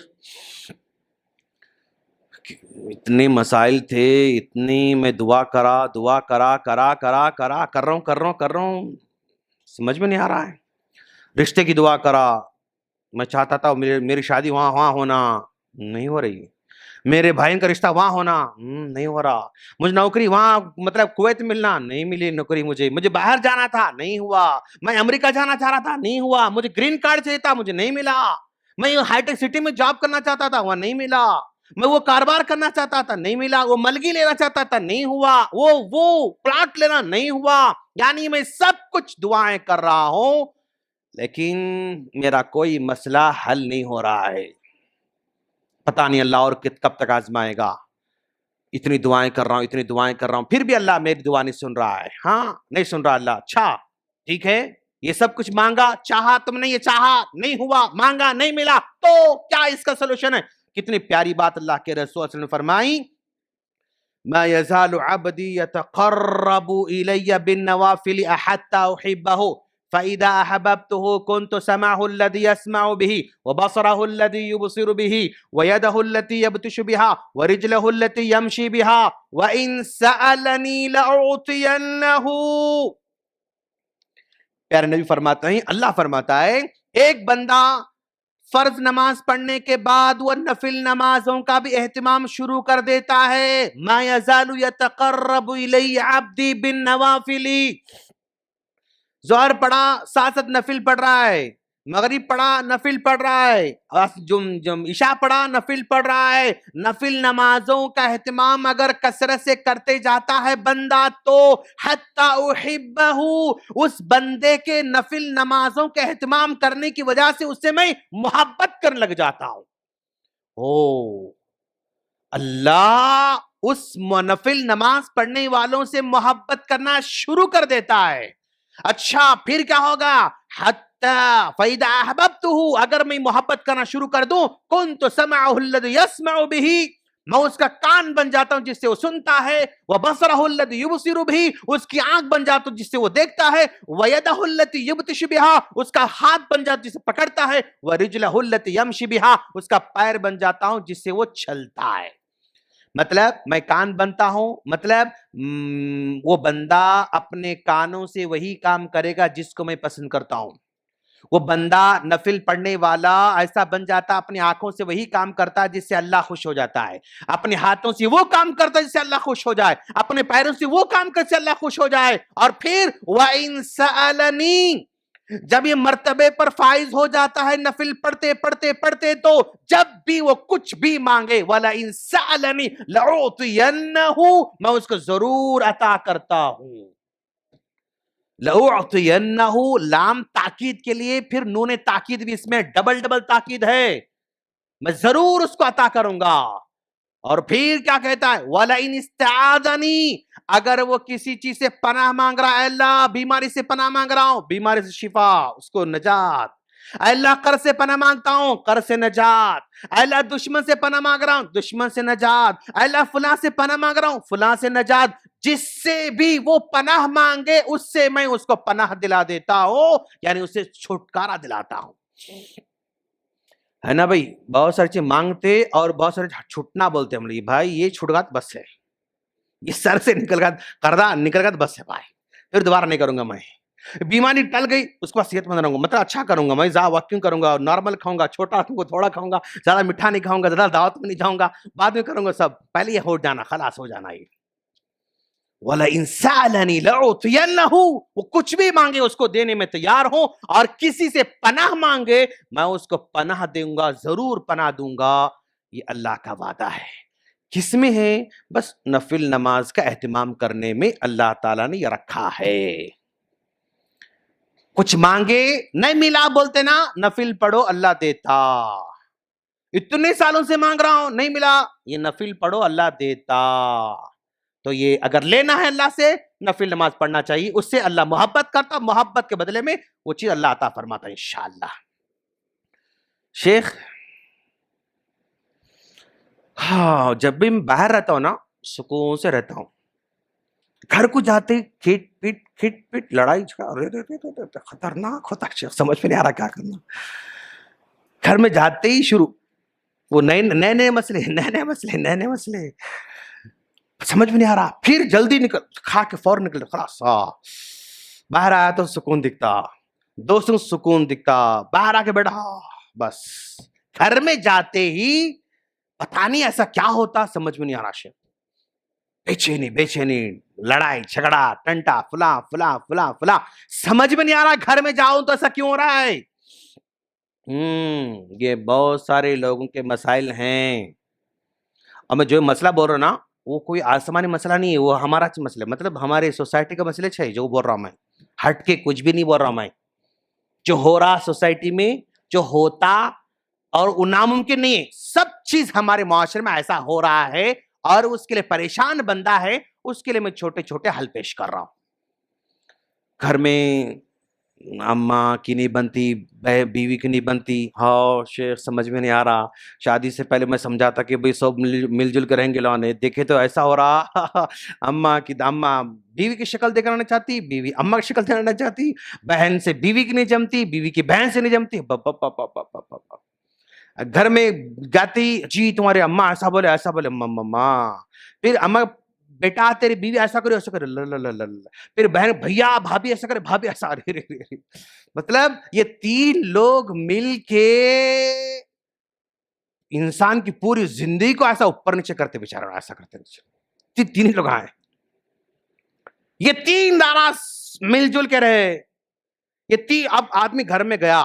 اتنے مسائل تھے, اتنی میں دعا کر رہا ہوں, سمجھ میں نہیں آ رہا ہے. رشتے کی دعا کرا, میں چاہتا تھا میری شادی وہاں ہونا, نہیں ہو رہی. میرے بھائی کا رشتہ وہاں ہونا, نہیں ہو رہا. مجھے نوکری وہاں مطلب کویت ملنا, نہیں ملی نوکری. مجھے باہر جانا تھا, نہیں ہوا. میں امریکہ جانا چاہ رہا تھا, نہیں ہوا. مجھے گرین کارڈ چاہیے تھا, مجھے نہیں ملا. میں ہائی ٹیک سٹی میں جاب کرنا چاہتا تھا, وہاں نہیں ملا. میں وہ کاروبار کرنا چاہتا تھا, نہیں ملا. وہ ملگی لینا چاہتا تھا, نہیں ہوا. وہ پلاٹ لینا, نہیں ہوا. یعنی میں سب کچھ دعائیں کر رہا ہوں, لیکن میرا کوئی مسئلہ حل نہیں ہو رہا ہے. پتہ نہیں اللہ اور کب تک آزمائے گا. اتنی دعائیں کر رہا ہوں, پھر بھی اللہ میری دعا نہیں سن رہا ہے. ہاں نہیں سن رہا اللہ. اچھا ٹھیک ہے, یہ سب کچھ مانگا, چاہا تم نے, یہ چاہا نہیں ہوا, مانگا نہیں ملا, تو کیا اس کا سولوشن ہے؟ کتنی پیاری بات اللہ کے رسول صلی اللہ علیہ وسلم نے فرمائی, ما يزال عبدي يتقرب الي بالنوافل حتى احبه فاذا احببته كنت سمعه الذي يسمع به وبصره الذي يبصر به ويده التي يبطش بها ورجله التي يمشي بها وان سالني لاعطينه. پیارے نبی فرماتے ہیں, اللہ فرماتا ہے, ایک بندہ فرض نماز پڑھنے کے بعد وہ نفل نمازوں کا بھی اہتمام شروع کر دیتا ہے. ما یزال یتقرب الی عبدی بالنوافل. ظہر پڑھا ساتھ ساتھ نفل پڑھ رہا ہے, مغرب پڑھا نفل پڑھ رہا ہے, عشاء پڑھا نفل پڑھ رہا ہے. نفل نمازوں کا اہتمام اگر کثرت سے کرتے جاتا ہے بندہ, تو حتی احبہ, اس بندے کے نفل نمازوں کے اہتمام کرنے کی وجہ سے اس سے میں محبت کرنے لگ جاتا ہوں. اللہ اس نفل نماز پڑھنے والوں سے محبت کرنا شروع کر دیتا ہے. اچھا پھر کیا ہوگا؟ فَإِذَا أَحْبَبْتُهُ, اگر میں محبت کرنا شروع کر دوں, كُنْتُ سَمْعَهُ الَّذِي يَسْمَعُ بِهِ, میں اس کا کان بن جاتا ہوں جس سے وہ سنتا ہے. وَبَصَرَهُ الَّذِي يُبْصِرُ بِهِ, اس کی آنکھ بن جاتا ہوں جس سے وہ دیکھتا ہے. وَيَدَهُ الَّتِي يَبْطِشُ بِهَا, اس کا ہاتھ بن جاتا ہوں جس سے پکڑتا ہے. وَرِجْلَهُ الَّتِي يَمْشِي بِهَا, اس کا پیر بن جاتا ہوں جس سے وہ چلتا ہے. مطلب میں کان بنتا ہوں, مطلب وہ بندہ اپنے کانوں سے وہی کام کرے گا جس کو میں پسند کرتا ہوں. وہ بندہ نفل پڑھنے والا ایسا بن جاتا اپنی آنکھوں سے وہی کام کرتا ہے جس سے اللہ خوش ہو جاتا ہے، اپنے ہاتھوں سے وہ کام کرتا ہے جس سے اللہ خوش ہو جائے، اپنے پیروں سے وہ کام کرتا ہے جس سے اللہ خوش ہو جائے. اور پھر وَإِن سَأَلَنِي، جب یہ مرتبے پر فائز ہو جاتا ہے نفل پڑھتے پڑھتے پڑھتے، تو جب بھی وہ کچھ بھی مانگے وَلَئِن سَأَلَنِي لَأُعْطِيَنَّهُ، میں اس کو ضرور عطا کرتا ہوں. لَأُعْطِيَنَّهُ لام تاکید کے لیے، پھر نون تاکید بھی اس میں ڈبل تاکید ہے، میں ضرور اس کو عطا کروں گا. اور پھر کیا کہتا ہے وَلَئِنِ اسْتَعَاذَنِي، اگر وہ کسی چیز سے پناہ مانگ رہا ہے، اللہ بیماری سے پناہ مانگ رہا ہوں، بیماری سے شفا، اس کو نجات. اے اللہ قرض سے پناہ مانگتا ہوں، قرض سے نجات. اے اللہ دشمن سے پناہ مانگ رہا ہوں، دشمن سے نجات. اے اللہ فلاں سے پناہ مانگ رہا ہوں، فلاں سے نجات. جس سے بھی وہ پناہ مانگے اس سے میں اس کو پناہ دلا دیتا ہوں، یعنی اسے چھٹکارا دلاتا ہوں. ہے نا بھائی؟ بہت ساری چیز مانگتے اور بہت سارے چھٹنا بولتے ہم لوگ، بھائی یہ چھٹ گا تو بس ہے، یہ سر سے نکل گا، قرضہ نکل گا تو بس ہے بھائی، پھر دوبارہ نہیں کروں گا. میں بیماری ٹل گئی اس کو صحت مند رہوں گا، مطلب اچھا کروں گا، میں زیادہ واکنگ کروں گا، نارمل کھاؤں گا، چھوٹا کھاؤں گا، تھوڑا کھاؤں گا، زیادہ میٹھا نہیں کھاؤں گا، زیادہ دعوت میں نہیں جاؤں گا، بعد میں کروں گا سب، پہلے یہ ہو جانا، خلاص ہو جانا. یہ وَلَئِن سَأَلَنِي لَأُعْطِيَنَّهُ، وہ کچھ بھی مانگے اس کو دینے میں تیار ہوں، اور کسی سے پناہ مانگے میں اس کو پناہ دوں گا، ضرور پناہ دوں گا. یہ اللہ کا وعدہ ہے. کس میں ہے؟ بس نفل نماز کا اہتمام کرنے میں اللہ تعالیٰ نے یہ رکھا ہے. کچھ مانگے نہیں ملا بولتے نا، نفل پڑھو اللہ دیتا. اتنے سالوں سے مانگ رہا ہوں نہیں ملا، یہ نفل پڑھو اللہ دیتا. تو یہ اگر لینا ہے اللہ سے، نفل نماز پڑھنا چاہیے، اس سے اللہ محبت کرتا، محبت کے بدلے میں وہ چیز اللہ عطا فرماتا ہے انشاءاللہ. شیخ ہاں، جب بھی میں باہر رہتا ہوں نا سکون سے رہتا ہوں. گھر کو جاتے کھٹ پٹ لڑائی جھگڑا خطرناک ہوتا ہے شیخ، سمجھ میں نہیں آ رہا کیا کرنا. گھر میں جاتے ہی شروع وہ نئے مسئلے سمجھ میں نہیں آ رہا، پھر جلدی نکل کھا کے فوراً نکل، خلاص باہر آیا تو سکون دکھتا، دوستوں کو سکون دکھتا، باہر آ کے بیٹھا بس. گھر میں جاتے ہی پتہ نہیں ایسا کیا ہوتا، سمجھ میں نہیں آ رہا شیخ. بے چینی لڑائی جھگڑا ٹنٹا فلاں سمجھ میں نہیں آ رہا. گھر میں جاؤں تو ایسا کیوں ہو رہا ہے؟ یہ بہت سارے لوگوں کے مسائل ہیں. اور میں جو مسئلہ بول رہا ہوں نا، وہ کوئی آسمانی مسئلہ نہیں ہے، وہ ہمارا مسئلہ، مطلب ہمارے سوسائٹی کا مسئلہ ہے جو بول رہا ہوں میں، ہٹ کے کچھ بھی نہیں بول رہا ہوں میں. جو ہو رہا سوسائٹی میں، جو ہوتا اور وہ ناممکن نہیں ہے، سب چیز ہمارے معاشرے میں ایسا ہو رہا ہے، اور اس کے لیے پریشان بندہ ہے، اس کے لیے میں چھوٹے چھوٹے حل پیش کر رہا ہوں. گھر میں اماں کی نہیں بنتی، بیوی کی نہیں بنتی. ہاں شیخ سمجھ میں نہیں آ رہا. شادی سے پہلے میں سمجھاتا کہ بھئی سب مل جل کے رہیں گے، لانے دیکھے تو ایسا ہو رہا. اماں بیوی کی شکل دیکھنا نہیں چاہتی، بیوی اماں کی شکل دیکھنا نہیں چاہتی، بہن سے بیوی کی نہیں جمتی، بیوی کی بہن سے نہیں جمتی. گھر میں جاتی، جی تمہارے اماں ایسا بولے ماں، پھر اماں بیٹا تیری بیوی ایسا کرے پھر بہن بھیا بھابھی ایسا کرے، بھابھی ایسا. مطلب یہ تین لوگ مل کے انسان کی پوری زندگی کو ایسا اوپر نیچے کرتے، بیچارہ ایسا کرتے. تین لوگ آئے، یہ تین دانا مل جل کے رہے. یہ اب آدمی گھر میں گیا،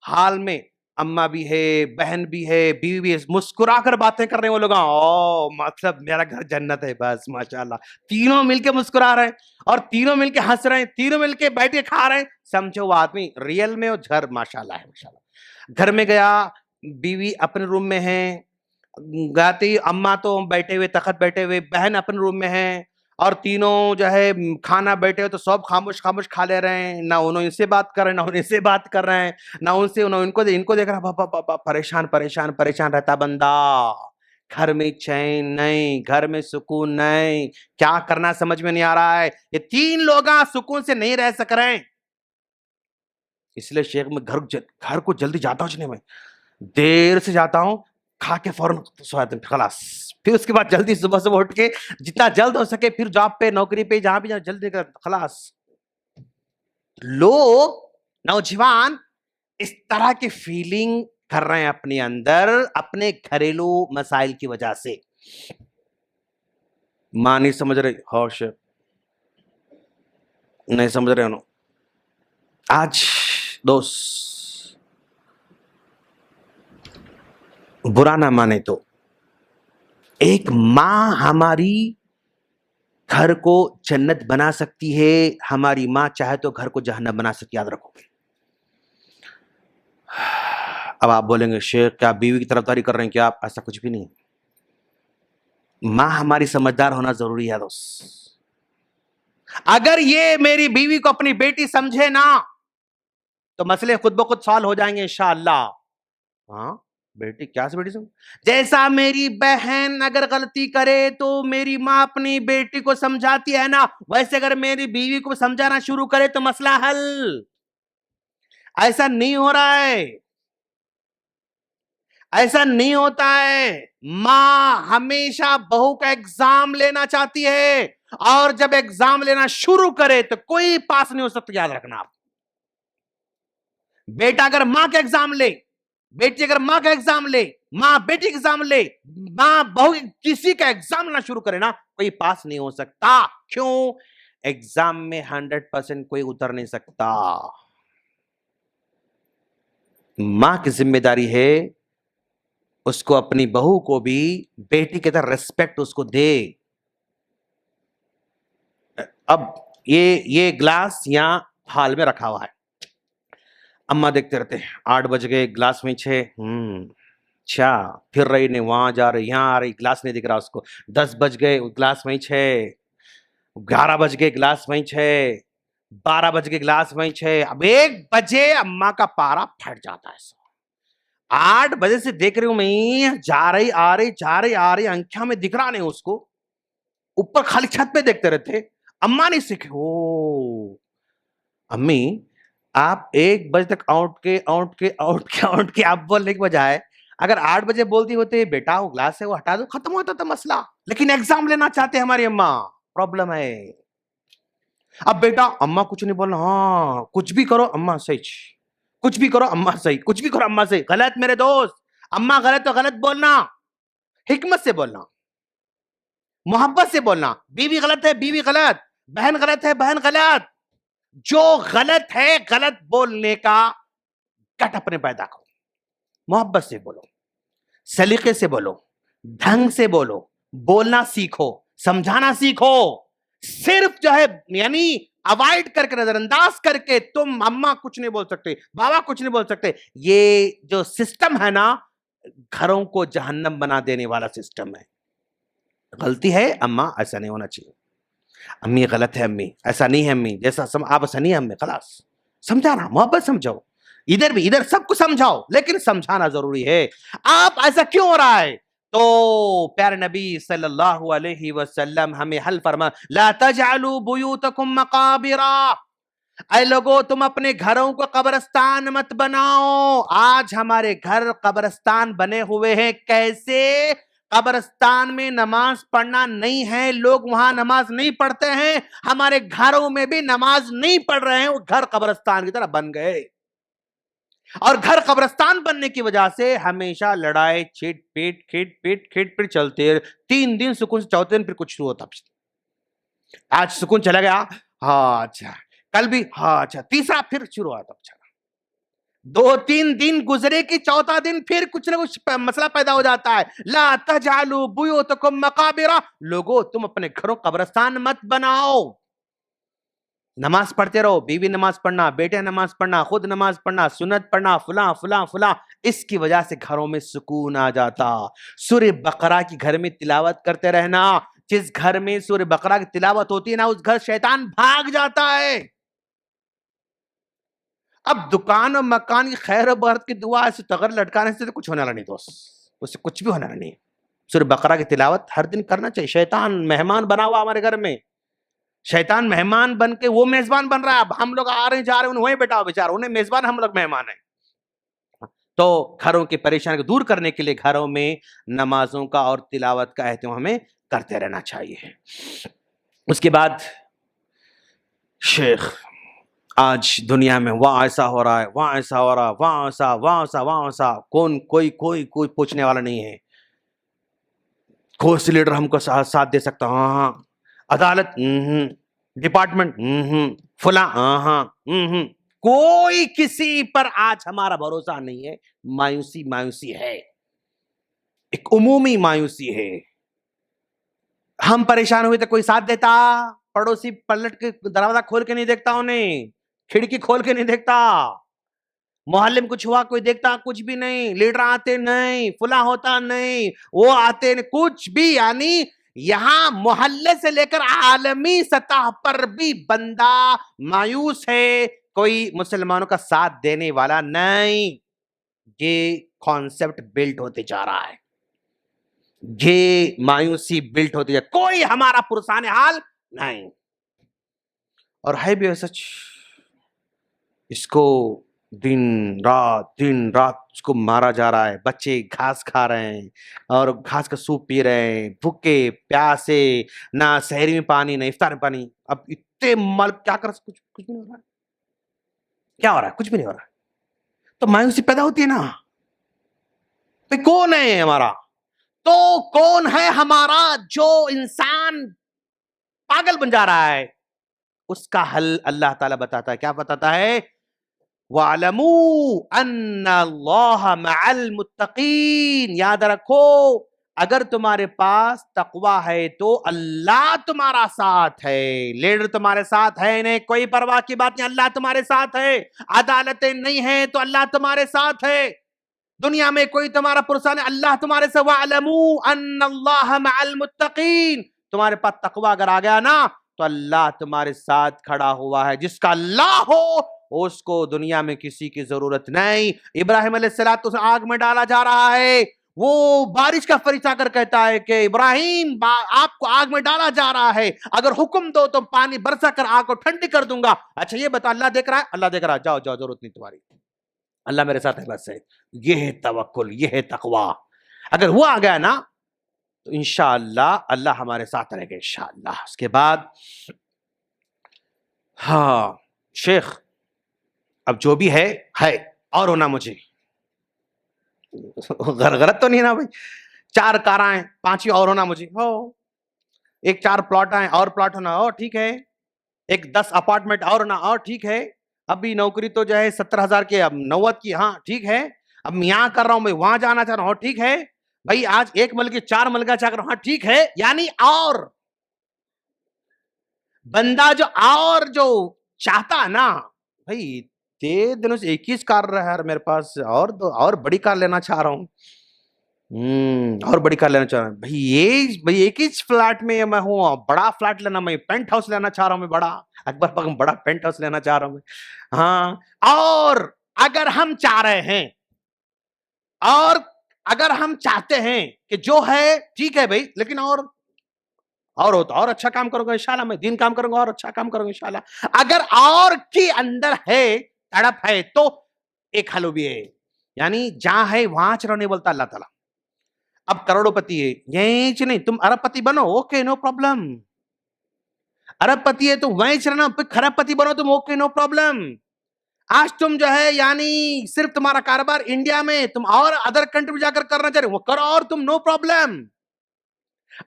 حال میں اماں بھی ہے، بہن بھی ہے، بیوی بھی ہے، مسکرا کر باتیں کر رہے ہیں وہ لوگ. مطلب میرا گھر جنت ہے بس ماشاءاللہ. تینوں مل کے مسکرا رہے ہیں، اور تینوں مل کے ہنس رہے ہیں، تینوں مل کے بیٹھ کے کھا رہے ہیں. سمجھو وہ آدمی ریئل میں وہ گھر ماشاءاللہ ہے ماشاءاللہ. گھر میں گیا، بیوی اپنے روم میں ہے، گاتی اماں تو بیٹھے ہوئے تخت بیٹھے ہوئے، بہن اپنے روم میں ہے، اور تینوں جو ہے کھانا بیٹھے ہوئے تو سب خاموش کھا لے رہے ہیں. نہ انہوں ان سے بات کر رہے ہیں، نہ ان سے بات کر رہے ہیں، نہ ان کو دیکھ رہا. پریشان رہتا بندہ. گھر میں چین نہیں، گھر میں سکون نہیں، کیا کرنا سمجھ میں نہیں آ رہا ہے. یہ تین لوگ سکون سے نہیں رہ سک رہے ہیں. اس لیے شیخ میں گھر کو جلدی جاتا ہوں، میں دیر سے جاتا ہوں، کھا کے فوراً خلاص. پھر اس کے بعد جلدی صبح اٹھ کے جتنا جلد ہو سکے پھر جاب پہ، نوکری پہ، جہاں بھی جلدی خلاص. لوگ نوجوان اس طرح کی فیلنگ کر رہے ہیں اپنے اندر اپنے گھریلو مسائل کی وجہ سے. ماں نہیں سمجھ رہی, ہوش نہیں سمجھ رہے انہوں. آج دوست برا نہ مانے تو ایک ماں ہماری گھر کو جنت بنا سکتی ہے, ہماری ماں چاہے تو گھر کو جہنم بنا سکتی, یاد رکھو. اب آپ بولیں گے شیخ کیا بیوی کی طرفداری کر رہے ہیں کیا آپ؟ ایسا کچھ بھی نہیں. ماں ہماری سمجھدار ہونا ضروری ہے دوست. اگر یہ میری بیوی کو اپنی بیٹی سمجھے نا تو مسئلے خود بخود سال ہو جائیں گے انشاءاللہ. ہاں بیٹی کیا سے بیٹی سمجھ, جیسا میری بہن اگر غلطی کرے تو میری ماں اپنی بیٹی کو سمجھاتی ہے نا, ویسے اگر میری بیوی کو سمجھانا شروع کرے تو مسئلہ حل. ایسا نہیں ہو رہا ہے, ایسا نہیں ہوتا ہے. ماں ہمیشہ بہو کا ایگزام لینا چاہتی ہے, اور جب ایگزام لینا شروع کرے تو کوئی پاس نہیں ہو سکتا, یاد رکھنا آپ. بیٹا اگر ماں کا ایگزام لے, بیٹی اگر ماں کا ایگزام لے, ماں بیٹی کا ایگزام لے, ماں بہو کسی کا ایگزام لینا شروع کرے نا کوئی پاس نہیں ہو سکتا. کیوں؟ ایگزام میں 100% کوئی اتر نہیں سکتا. ماں کی ذمہ داری ہے اس کو اپنی بہو کو بھی بیٹی کی طرح ریسپیکٹ اس کو دے. اب یہ گلاس یہاں ہال میں رکھا ہوا ہے, اماں دیکھتے رہتے ہیں 8 بج گئے گلاس میں 6, اچھا پھر رہی نہیں, وہاں جا رہی یہاں آ رہی, گلاس نہیں دکھ رہا اس کو. 10 بج گئے گلاس وہیں 6, 11 بج گئے گلاس وہیں 6, 12 بج گئے گلاس وہیں 6. اب 1 بجے اماں کا پارا پھٹ جاتا ہے. 8 بجے سے دیکھ رہی ہوں میں, جا رہی آ رہی جا رہی آ رہی, آنکھوں میں دکھ رہا نہیں اس کو, اوپر خالی چھت پہ دیکھتے رہتے. اماں نہیں سیکھے, او امی آپ 1 بجے تک آؤٹ کے آپ بولنے کے بجائے اگر 8 بجے بولتی ہوتے بیٹا وہ گلاس ہے وہ ہٹا دو, ختم ہوتا تھا مسئلہ. لیکن ایگزام لینا چاہتے ہماری اماں, پرابلم ہے. اب بیٹا اماں کچھ نہیں بولنا, ہاں کچھ بھی کرو اماں صحیح, کچھ بھی کرو اماں صحیح, کچھ بھی کرو اماں صحیح. غلط میرے دوست, اماں غلط تو غلط بولنا, حکمت سے بولنا, محبت سے بولنا. بیوی غلط ہے بیوی غلط, بہن غلط ہے بہن غلط. جو غلط ہے غلط بولنے کا کٹ اپنے پیدا کرو, محبت سے بولو, سلیقے سے بولو, ڈھنگ سے بولو, بولنا سیکھو, سمجھانا سیکھو. صرف جو ہے یعنی اوائڈ کر کے, نظر انداز کر کے تم اماں کچھ نہیں بول سکتے, بابا کچھ نہیں بول سکتے, یہ جو سسٹم ہے نا گھروں کو جہنم بنا دینے والا سسٹم ہے. غلطی ہے اماں, ایسا نہیں ہونا چاہیے. امی غلط ہے امی, ایسا نہیں ہے امی, جیسا آپ ایسا نہیں ہے امی, خلاص سمجھانا, محبت سمجھاؤ. ادھر بھی ادھر سب کو سمجھاؤ لیکن سمجھانا ضروری ہے. آپ ایسا کیوں ہو رہا ہے؟ تو پیارے نبی صلی اللہ علیہ وسلم ہمیں حل فرما, لا تجعلوا بیوتکم مقابرا, اے لوگو تم اپنے گھروں کو قبرستان مت بناؤ. آج ہمارے گھر قبرستان بنے ہوئے ہیں. کیسے؟ قبرستان میں نماز پڑھنا نہیں ہے, لوگ وہاں نماز نہیں پڑھتے ہیں, ہمارے گھروں میں بھی نماز نہیں پڑھ رہے ہیں, وہ گھر قبرستان کی طرح بن گئے. اور گھر قبرستان بننے کی وجہ سے ہمیشہ لڑائی چھیٹ پیٹ چلتے. 3 دن سکون سے, 4تھے دن پھر کچھ شروع ہوتا. آج سکون چلا گیا, ہاں اچھا, کل بھی ہاں اچھا, تیسرا پھر شروع ہوا. اچھا 2-3 دن گزرے کہ 4تھا دن پھر کچھ نہ کچھ مسئلہ پیدا ہو جاتا ہے. لا تجعلوا بیوتکم مقابرا, لوگو تم اپنے گھروں قبرستان مت بناؤ. نماز پڑھتے رہو, بیوی نماز پڑھنا, بیٹے نماز پڑھنا, خود نماز پڑھنا, سنت پڑھنا, فلاں فلاں فلاں. اس کی وجہ سے گھروں میں سکون آ جاتا. سورہ بقرہ کی گھر میں تلاوت کرتے رہنا. جس گھر میں سورہ بقرہ کی تلاوت ہوتی ہے نا اس گھر شیطان بھاگ جاتا ہے. اب دکان اور مکان کی خیر و برکت کی دعا ایسے تغر لٹکانے سے کچھ ہونے والا نہیں دوست, اس سے کچھ بھی ہونے والا نہیں. سورہ بقرہ کی تلاوت ہر دن کرنا چاہیے. شیطان مہمان بنا ہوا ہمارے گھر میں, شیطان مہمان بن کے وہ میزبان بن رہا ہے. اب ہم لوگ آ رہے ہیں جا رہے ہیں, وہیں بیٹھا ہو بیچارہ, انہیں میزبان, ہم لوگ مہمان ہیں. تو گھروں کی پریشانی کو دور کرنے کے لیے گھروں میں نمازوں کا اور تلاوت کا اہتمام ہمیں کرتے رہنا چاہیے. اس کے بعد شیخ آج دنیا میں وہاں ایسا ہو رہا ہے، وہاں ایسا ہو رہا ہے، وہاں ایسا، وہاں ایسا، وہاں ایسا، کوئی پوچھنے والا نہیں ہے. کوئی سی لیڈر ہم کو ساتھ دے سکتا؟ ہاں ہاں. عدالت ڈپارٹمنٹ فلاں ہاں. کوئی کسی پر آج ہمارا بھروسہ نہیں ہے. مایوسی ہے، ایک عمومی مایوسی ہے. ہم پریشان ہوئے تو کوئی ساتھ دیتا؟ پڑوسی پلٹ کے دروازہ کھول کے نہیں دیکھتا، انہیں کھڑکی کھول کے نہیں دیکھتا. محلے میں کچھ ہوا کوئی دیکھتا؟ کچھ بھی نہیں. لیڈر آتے نہیں، فلاں ہوتا نہیں، وہ آتے نہیں، کچھ بھی. یعنی یہاں محلے سے لے کر عالمی سطح پر بھی بندہ مایوس ہے، کوئی مسلمانوں کا ساتھ دینے والا نہیں. یہ کانسیپٹ بلڈ ہوتے جا رہا ہے، یہ مایوسی بلڈ ہوتی ہے، کوئی ہمارا پرسان حال نہیں. اور ہے بھی سچ. اس کو دن رات اس کو مارا جا رہا ہے. بچے گھاس کھا رہے ہیں اور گھاس کا سوپ پی رہے ہیں، بھوکے پیاسے، نہ سحری میں پانی نہ افطار میں پانی. اب اتنے ملک کیا کر کچھ بھی نہیں ہو رہا ہے. کیا ہو رہا ہے؟ کچھ بھی نہیں ہو رہا ہے. تو مایوسی پیدا ہوتی ہے نا. تو کون ہے ہمارا؟ تو کون ہے ہمارا جو انسان پاگل بن جا رہا ہے؟ اس کا حل اللہ تعالیٰ بتاتا ہے. کیا بتاتا ہے؟ وَاعْلَمُوا أَنَّ اللَّهَ مَعَ الْمُتَّقِينَ. یاد رکھو، اگر تمہارے پاس تقوی ہے تو اللہ تمہارا ساتھ ہے. لیڈر تمہارے ساتھ ہے نہیں، کوئی پرواہ کی بات نہیں، اللہ تمہارے ساتھ ہے. عدالتیں نہیں ہیں تو اللہ تمہارے ساتھ ہے. دنیا میں کوئی تمہارا پرسان ہے، اللہ تمہارے سے. وَاعْلَمُوا أَنَّ اللَّهَ مَعَ الْمُتَّقِينَ. تمہارے پاس تقوی اگر آ گیا نا تو اللہ تمہارے ساتھ کھڑا ہوا ہے. جس کا اللہ ہو اس کو دنیا میں کسی کی ضرورت نہیں. ابراہیم علیہ السلام تو آگ میں ڈالا جا رہا ہے، وہ بارش کا فرشتہ کر کہتا ہے کہ ابراہیم آپ کو آگ میں ڈالا جا رہا ہے، اگر حکم دو تو پانی برسا کر آگ کو ٹھنڈی کر دوں گا. اچھا یہ بتا، اللہ دیکھ رہا ہے؟ اللہ دیکھ رہا ہے. جاؤ ضرورت نہیں تمہاری، اللہ میرے ساتھ ہے بس ہے. یہ ہے توکل، یہ ہے تقوی. اگر وہ آ گیا نا تو انشاءاللہ اللہ ہمارے ساتھ رہے گا انشاءاللہ. اس کے بعد ہاں شیخ اب جو بھی ہے اور ہونا مجھے غلط تو نہیں نا بھائی. 4 کار آئیں، 5 اور ہونا مجھے ہو. ایک 4 پلاٹ آئیں اور پلاٹ ہونا ہو ٹھیک ہے. ایک 10 اپارٹمنٹ اور ہونا اور ٹھیک ہے. ابھی نوکری تو جو ہے 70,000 کی، اب 90 کی. ہاں ٹھیک ہے. اب میں یہاں کر رہا ہوں، میں وہاں جانا چاہ رہا ہوں ٹھیک ہے. بھائی آج 1 ملک کے 4 ملکہ چاہ کر ہاں ٹھیک ہے. یعنی اور بندہ جو چاہتا ہے نا بھائی، 3 دنوں سے 21 کار رہا ہے میرے پاس، اور بڑی کار لینا چاہ رہا ہوں. اور بڑی کار لینا چاہ رہا ہوں بھائی. ایک ہی فلیٹ میں میں ہوں، بڑا فلیٹ لینا، میں پینٹ ہاؤس لینا چاہ رہا ہوں، میں بڑا اکبر پاک بڑا پینٹ ہاؤس لینا چاہ رہا ہوں میں. ہاں اور اگر ہم چاہ رہے ہیں، اور اگر ہم چاہتے ہیں کہ جو ہے ٹھیک ہے بھائی، لیکن اور اچھا کام کروں گا انشاءاللہ، میں دین کام کروں گا اور اچھا کام کروں گا انشاءاللہ. اگر اور کی اندر ہے تڑپ ہے تو ایک حل بھی ہے. یعنی جہاں ہے وہاں چلو نہیں بولتا اللہ تعالیٰ. اب کروڑوں پتی ہے یہیں نہیں، تم ارب پتی بنو اوکے نو پرابلم. ارب پتی ہے تو وہیں چلنا، خراب پتی بنو تم اوکے نو پرابلم. آج تم جو ہے یعنی صرف تمہارا کاروبار انڈیا میں، تم اور ادر کنٹری میں جا کر کرنا چاہ رہے وہ کرو اور تم نو پرابلم.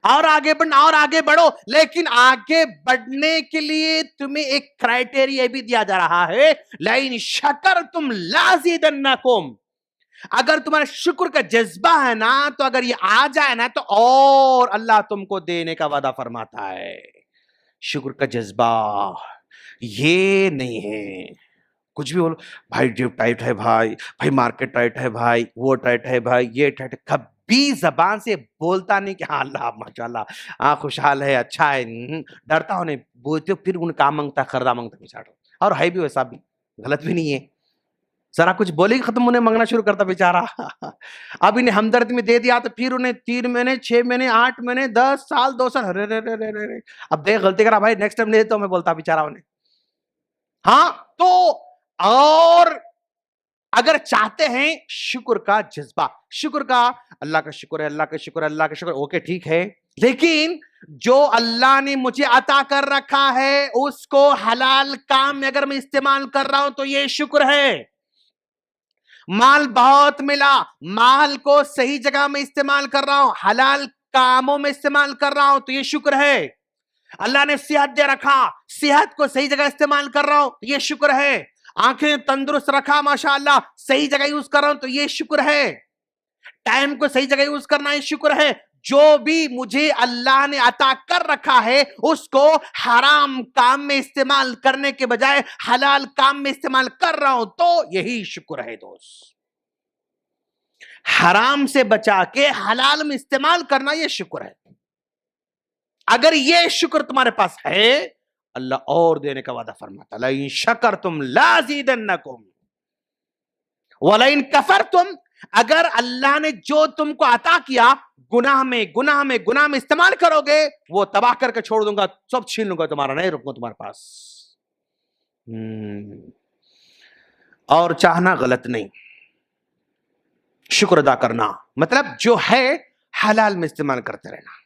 اور آگے بڑھنا اور آگے بڑھو، لیکن آگے بڑھنے کے لیے تمہیں ایک کرائٹیریا بھی دیا جا رہا ہے. لئن شکرتم لازیدنکم. اگر تمہارا شکر کا جذبہ ہے نا تو اگر یہ آ جائے نا تو اور اللہ تم کو دینے کا وعدہ فرماتا ہے. شکر کا جذبہ یہ نہیں ہے کچھ بھی بولو بھائی جیب ٹائٹ ہے بھائی مارکیٹ ٹائٹ ہے بھائی، وہ ٹائٹ ہے بھائی، یہ ٹائٹ ہے. کبھی زبان سے بولتا نہیں کہ ہاں اللہ ماشاءاللہ ہاں خوشحال ہے اچھا ہے. ڈرتا ہو نہیں بولتے، پھر ان کام مانگتا خردہ مانگتا بیچارہ. اور ہے بھی ویسا بھی، غلط بھی نہیں ہے. ذرا کچھ بولے گی ختم انہیں مانگنا شروع کرتا بیچارہ. اب انہیں ہمدرد میں دے دیا تو پھر انہیں 3 مہینے 6 مہینے 8 مہینے 10 سال 2 سال اب دیکھ غلطی کرا بھائی نیکسٹ ٹائم نہیں دیتا ہوں میں بولتا بیچارہ انہیں. ہاں تو اور اگر چاہتے ہیں شکر کا جذبہ، شکر کا، اللہ کا شکر ہے اللہ کا شکر ہے اللہ کا شکر، اوکے ٹھیک ہے. لیکن جو اللہ نے مجھے عطا کر رکھا ہے اس کو حلال کام میں اگر میں استعمال کر رہا ہوں تو یہ شکر ہے. مال بہت ملا, مال کو صحیح جگہ میں استعمال کر رہا ہوں, حلال کاموں میں استعمال کر رہا ہوں تو یہ شکر ہے. اللہ نے صحت دے رکھا, صحت کو صحیح جگہ استعمال کر رہا ہوں یہ شکر ہے. آنکھیں تندرست رکھا ماشاءاللہ, صحیح جگہ یوز کر رہا ہوں تو یہ شکر ہے. ٹائم کو صحیح جگہ یوز کرنا یہ شکر ہے. جو بھی مجھے اللہ نے عطا کر رکھا ہے اس کو حرام کام میں استعمال کرنے کے بجائے حلال کام میں استعمال کر رہا ہوں تو یہی شکر ہے. دوست, حرام سے بچا کے حلال میں استعمال کرنا یہ شکر ہے. اگر یہ شکر تمہارے پاس ہے اللہ اور دینے کا وعدہ فرماتا, لئن شکرتم لازیدنکم ولئن کفرتم, اگر اللہ نے جو تم کو عطا کیا گناہ میں استعمال کرو گے وہ تباہ کر کے چھوڑ دوں گا, سب چھین لوں گا تمہارا, نہیں رکوں تمہارے پاس. اور چاہنا غلط نہیں, شکر ادا کرنا مطلب جو ہے حلال میں استعمال کرتے رہنا.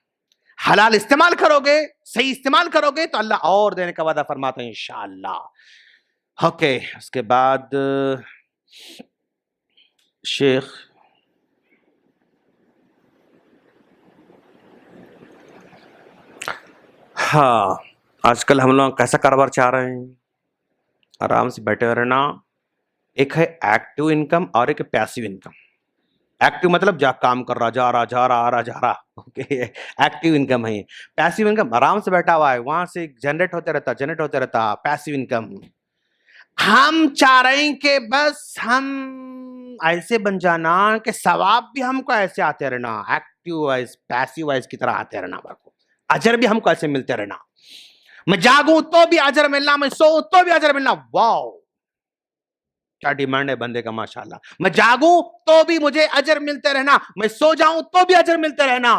حلال استعمال کرو گے, صحیح استعمال کرو گے تو اللہ اور دینے کا وعدہ فرماتا ہے انشاءاللہ. اوکے, اس کے بعد شیخ ہاں آج کل ہم لوگ کیسا کاروبار چاہ رہے ہیں؟ آرام سے بیٹھے رہنا. ایک ہے ایکٹیو انکم اور ایک پیسیو انکم. ایکٹیو مطلب کام کر رہا, جا رہا اوکے, ایکٹیو انکم ہے. پیسیو انکم آرام سے بیٹھا ہوا ہے, وہاں سے جنریٹ ہوتے رہتا. پیسیو انکم ہم چاہ رہے ہیں کہ بس ہم ایسے بن جانا کہ ثواب بھی ہم کو ایسے آتے رہنا, ایکٹیو وائز پیسیو وائز کی طرح آتے رہنا, اجر بھی ہم کو ایسے ملتے رہنا. میں جاگوں تو بھی اجر ملنا, میں سوؤں تو بھی اجر ملنا. واو کیا ڈیمانڈ ہے بندے کا ماشاءاللہ. میں جاگوں تو بھی مجھے اجر ملتے رہنا, میں سو جاؤں تو بھی اجر ملتے رہنا,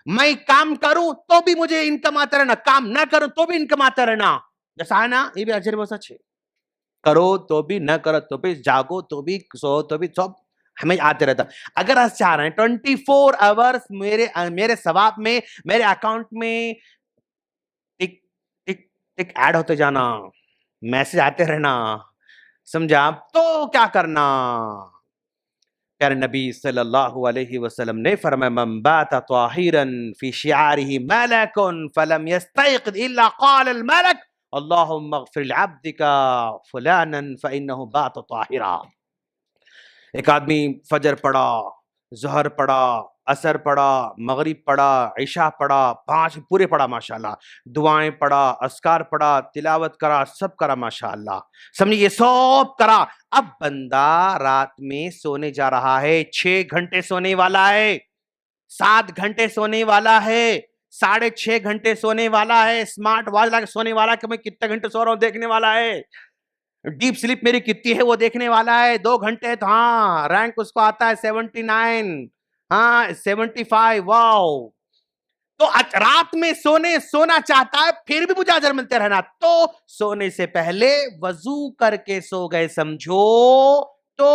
میں کام کروں تو بھی مجھے انکم آتا رہنا, کام نہ کروں تو بھی انکم آتا رہنا. جیسا ہے نا, یہ بھی اجر بہت اچھے, کرو تو بھی نہ کرو تو بھی, جاگو تو بھی سو تو بھی, سب ہمیں آتے رہتا. اگر ہم چاہ رہے ہیں 24 آورس میرے ثواب میں, میرے اکاؤنٹ میں ٹک ٹک ٹک ایڈ ہوتے جانا, میسج آتے رہنا, سمجھا, تو کیا کرنا؟ پیارے نبی صلی اللہ علیہ وسلم نے فرمایا من بات طاہرا فی شعارہ ملک فلم یستيقظ الا قال الملک اللہم اغفر لعبدک فلانا فانہ بات طاہرا. ایک آدمی فجر پڑھا, ظہر پڑھا, عصر پڑھا, مغرب پڑھا, عشاء پڑھا, 5 پورے پڑھا ماشاءاللہ, دعائیں پڑھا, اذکار پڑھا, تلاوت کرا, سب کرا ماشاءاللہ, سمجھے یہ سب کرا. اب بندہ رات میں سونے جا رہا ہے, 6 گھنٹے سونے والا ہے, 7 گھنٹے سونے والا ہے, 6.5 گھنٹے سونے والا ہے, اسمارٹ واچ لگا کے سونے والا کہ میں کتنے گھنٹے سو رہا ہوں دیکھنے والا ہے, ڈیپ سلیپ میری کتنی ہے وہ دیکھنے والا ہے. 2 گھنٹے تو ہاں رینک اس کو آتا ہے 79, ہاں 75, واو. تو رات میں سونا چاہتا ہے پھر بھی مجھے اجر ملتے رہنا, تو سونے سے پہلے وضو کر کے سو گئے سمجھو. تو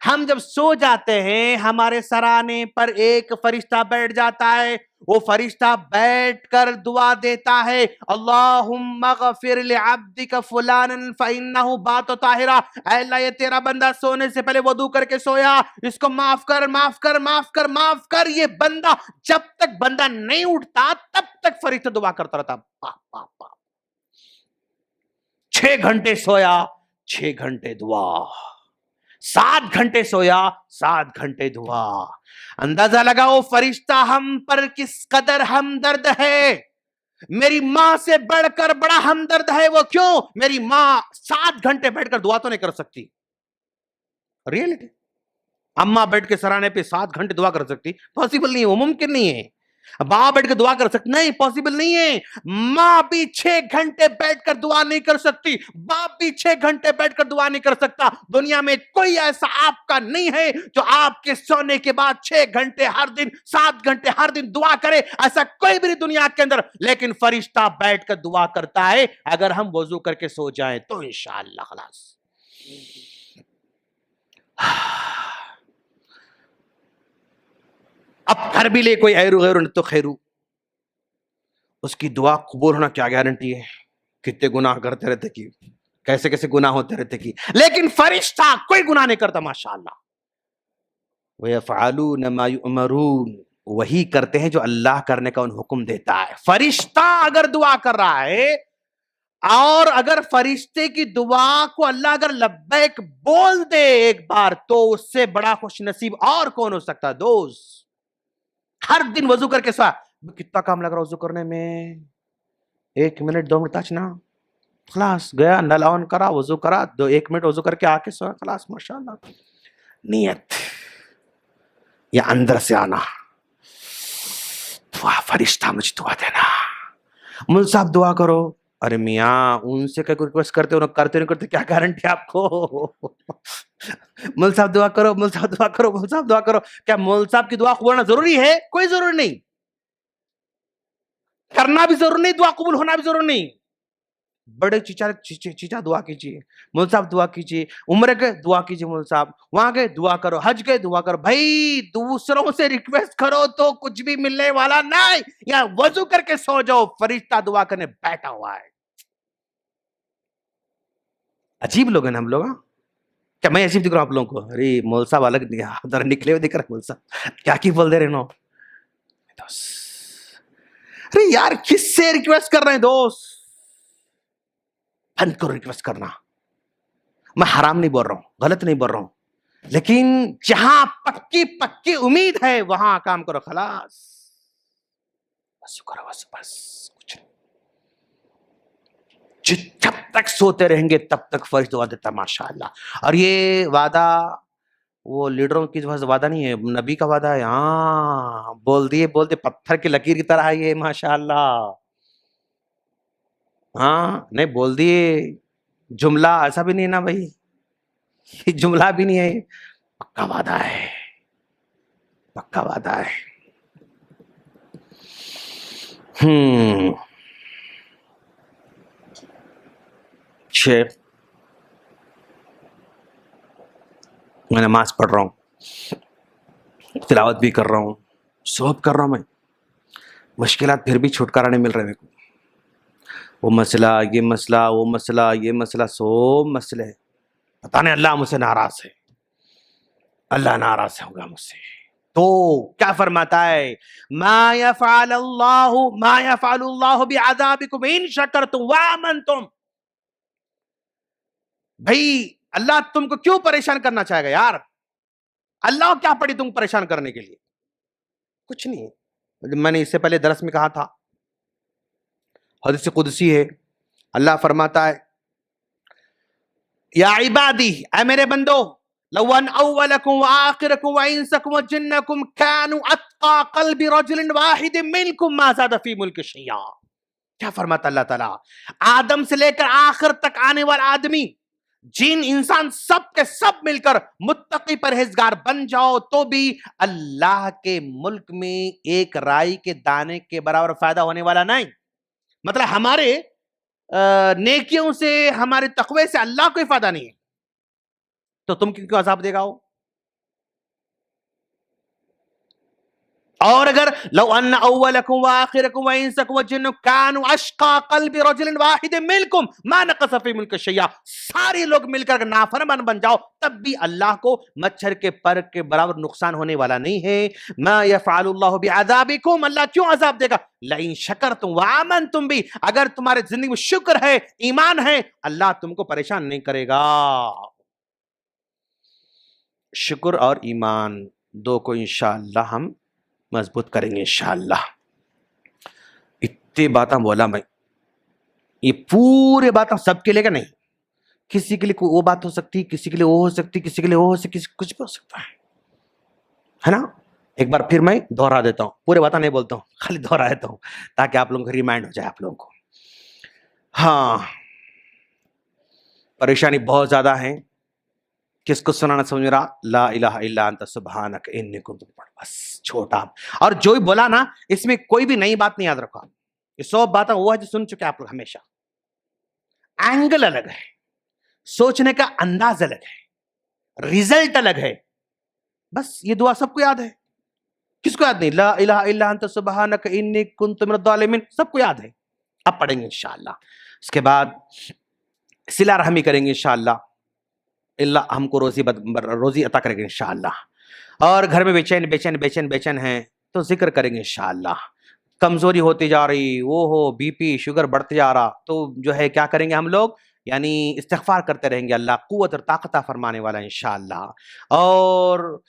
ہم جب سو جاتے ہیں ہمارے سرانے پر ایک فرشتہ بیٹھ جاتا ہے, وہ فرشتہ بیٹھ کر دعا دیتا ہے اللہم اغفر لعبدک فلانا فانہ بات طاہرہ, اے اللہ یہ تیرا بندہ سونے سے پہلے وضو کر کے سویا, اس کو معاف کر معاف کر معاف کر معاف کر. یہ بندہ جب تک بندہ نہیں اٹھتا تب تک فرشتہ دعا کرتا رہتا. 6 گھنٹے سویا 6 گھنٹے دعا, 7 گھنٹے سویا 7 گھنٹے دعا. اندازہ لگاؤ فرشتہ ہم پر کس قدر ہمدرد ہے. میری ماں سے بڑھ کر بڑا ہمدرد ہے وہ. کیوں؟ میری ماں 7 گھنٹے بیٹھ کر دعا تو نہیں کر سکتی, ریئلٹی. اماں بیٹھ کے سرانے پہ 7 گھنٹے دعا کر سکتی؟ پاسبل نہیں ہے, وہ ممکن نہیں ہے. باپ بیٹھ کے دعا کر سکتے؟ نہیں, پاسبل نہیں ہے. ماں بھی 6 گھنٹے بیٹھ کر دعا نہیں کر سکتی, باپ بھی 6 گھنٹے بیٹھ کر دعا نہیں کر سکتا. دنیا میں کوئی ایسا آپ کا نہیں ہے جو آپ کے سونے کے بعد 6 گھنٹے ہر دن, 7 گھنٹے ہر دن دعا کرے, ایسا کوئی بھی نہیں دنیا کے اندر. لیکن فرشتہ بیٹھ کر دعا کرتا ہے اگر ہم وضو کر کے سو جائیں تو انشاءاللہ. خلاص اب کر بھی لے کوئی ایرو غیرو نہ تو خیرو، اس کی دعا قبول ہونا کیا گارنٹی ہے؟ کتنے گناہ کرتے رہتے کی، کیسے کیسے گناہ ہوتے رہتے کی، لیکن فرشتہ کوئی گناہ نہیں کرتا ماشاءاللہ. وَيَفْعَلُونَ مَا يُؤْمَرُونَ، وہی کرتے ہیں جو اللہ کرنے کا ان حکم دیتا ہے. فرشتہ اگر دعا کر رہا ہے اور اگر فرشتے کی دعا کو اللہ اگر لبیک بول دے ایک بار، تو اس سے بڑا خوش نصیب اور کون ہو سکتا دوست؟ ہر دن وضو کر کے سوا، کتنا کام لگ رہا وضو کرنے میں، 1 منٹ 2 منٹ تاچنا خلاص گیا، نل آن کرا، وضو کرا، 1 منٹ وضو کر کے آ کے سوا، خلاص ماشاءاللہ. نیت یا اندر سے آنا، دعا فرشتہ مجھ دعا دینا. مل صاحب دعا کرو، ارے میاں ان سے کیا ریکویسٹ کرتے ہو، کرتے نہیں کرتے کیا گارنٹی آپ کو؟ مل صاحب دعا کرو، مل صاحب دعا کرو، مل صاحب دعا کرو. کیا مل صاحب کی دعا قبول ہونا ضروری ہے؟ کوئی ضروری نہیں. کرنا بھی ضروری نہیں، دعا قبول ہونا بھی ضروری نہیں. بڑے چیچا دعا کیجیے، مول صاحب دعا کیجیے، عمرے کے دعا کیجیے، مول صاحب وہاں گئے دعا کرو، حج کے دعا کرو. بھائی دوسروں سے ریکویسٹ کرو تو کچھ بھی ملنے والا نہیں. یا وضو کر کے سو جاؤ، فرشتہ دعا کرنے بیٹھا ہوا ہے. عجیب لوگ ہیں نا ہم لوگ. کیا میں عجیب دکھ رہا ہوں آپ لوگوں کو؟ ارے مول صاحب الگ ادھر نکلے ہوئے دکھ رہے مول صاحب، کیا کی بول دے رہے نو. ارے یار کس سے ریکویسٹ کر رہے ہیں دوست؟ بند کرو ریکویسٹ کرنا. میں حرام نہیں بول رہا ہوں، غلط نہیں بول رہا ہوں، لیکن جہاں پکی پکی امید ہے وہاں کام کرو. خلاص بس کرو، بس کچھ نہیں. جب تک سوتے رہیں گے تب تک فرشتہ دعا دیتا ماشاءاللہ. اور یہ وعدہ وہ لیڈروں کی وعدہ نہیں ہے، نبی کا وعدہ ہے. ہاں بول دیے پتھر کی لکیر کی طرح ہے یہ ماشاءاللہ. ہاں نہیں بول دیے، جملہ ایسا بھی نہیں نا بھائی، یہ جملہ بھی نہیں ہے، پکا وعدہ ہے، پکا وعدہ ہے. شیخ میں نماز پڑھ رہا ہوں، تلاوت بھی کر رہا ہوں، سب کر رہا ہوں، میں مشکلات پھر بھی چھٹکارا نہیں مل رہا میرے کو. وہ مسئلہ، یہ مسئلہ، وہ مسئلہ، یہ مسئلہ، سب مسئلے. پتہ نہیں اللہ مجھ سے ناراض ہے، اللہ ناراض ہوگا مجھ سے. تو کیا فرماتا ہے؟ ما يفعل اللہ بعذابکم ان شکرتم وآمنتم. بھائی اللہ تم کو کیوں پریشان کرنا چاہے گا یار؟ اللہ کیا پڑی تم پریشان کرنے کے لیے؟ کچھ نہیں. میں نے اس سے پہلے درس میں کہا تھا، حدیث قدسی ہے، اللہ فرماتا ہے یا عبادی، اے میرے بندو، لو ان اولکم وآخرکم وانسکم وجنکم کانوا اتقى قلب رجل واحد منکم ما زاد فی ملک شیئا. کیا فرماتا اللہ تعالیٰ؟ آدم سے لے کر آخر تک آنے والا آدمی، جن انسان سب کے سب مل کر متقی پرہیزگار بن جاؤ تو بھی اللہ کے ملک میں ایک رائی کے دانے کے برابر فائدہ ہونے والا نہیں. مطلب ہمارے نیکیوں سے، ہمارے تقوی سے اللہ کوئی فائدہ نہیں ہے، تو تم کیوں عذاب دے گا ہو؟ اور اگر لو ان اولکم وآخرکم وانسکم وجنکم کانوا اشقى قلب رجل واحد منکم ما نقص فی ملک شیئا، سارے لوگ مل کر نافرمان بن جاؤ تب بھی اللہ کو مچھر کے پر کے برابر نقصان ہونے والا نہیں ہے. ما یفعل اللہ بعذابکم، اللہ کیوں عذاب دے گا؟ لئن شکرتم وآمنتم بھی، اگر تمہارے زندگی میں شکر ہے، ایمان ہے، اللہ تم کو پریشان نہیں کرے گا. شکر اور ایمان دو کو انشاءاللہ ہم مضبوط کریں گے انشاءاللہ. اتنی باتیں بولا میں، یہ پورے باتیں سب کے لیے کا نہیں، کسی کے لیے وہ بات ہو سکتی، کسی کے لیے وہ ہو سکتی، کسی کے لیے وہ ہو سکتی، کچھ بھی ہو سکتا ہے نا. ایک بار پھر میں دہرا دیتا ہوں، پورے باتیں نہیں بولتا ہوں، خالی دہرا دیتا ہوں تاکہ آپ لوگوں کو ریمائنڈ ہو جائے آپ لوگوں کو. ہاں پریشانی بہت زیادہ ہے. کس کو سنانا سمجھ رہا؟ لا الہ الا انت سبحانک انی کنت، بس چھوٹا. اور جو ہی بولا نا اس میں کوئی بھی نئی بات نہیں یاد رکھا، یہ سب باتیں وہ ہے جو سن چکے آپ لوگ ہمیشہ. اینگل الگ ہے، سوچنے کا انداز الگ ہے، ریزلٹ الگ ہے. بس یہ دعا سب کو یاد ہے. کس کو یاد نہیں؟ لا الہ الا انت سبحانک انی کنت من الظالمین، سب کو یاد ہے، اب پڑھیں گے انشاءاللہ۔ اس کے بعد صلہ رحمی کریں گے انشاءاللہ، اللہ ہم کو روزی عطا کریں گے انشاءاللہ۔ اور گھر میں بے چین ہیں تو ذکر کریں گے انشاءاللہ۔ کمزوری ہوتی جا رہی، وہ ہو بی پی شوگر بڑھتے جا رہا، تو جو ہے کیا کریں گے ہم لوگ، یعنی استغفار کرتے رہیں گے، اللہ قوت اور طاقت عطا فرمانے والا ہے انشاءاللہ۔ اور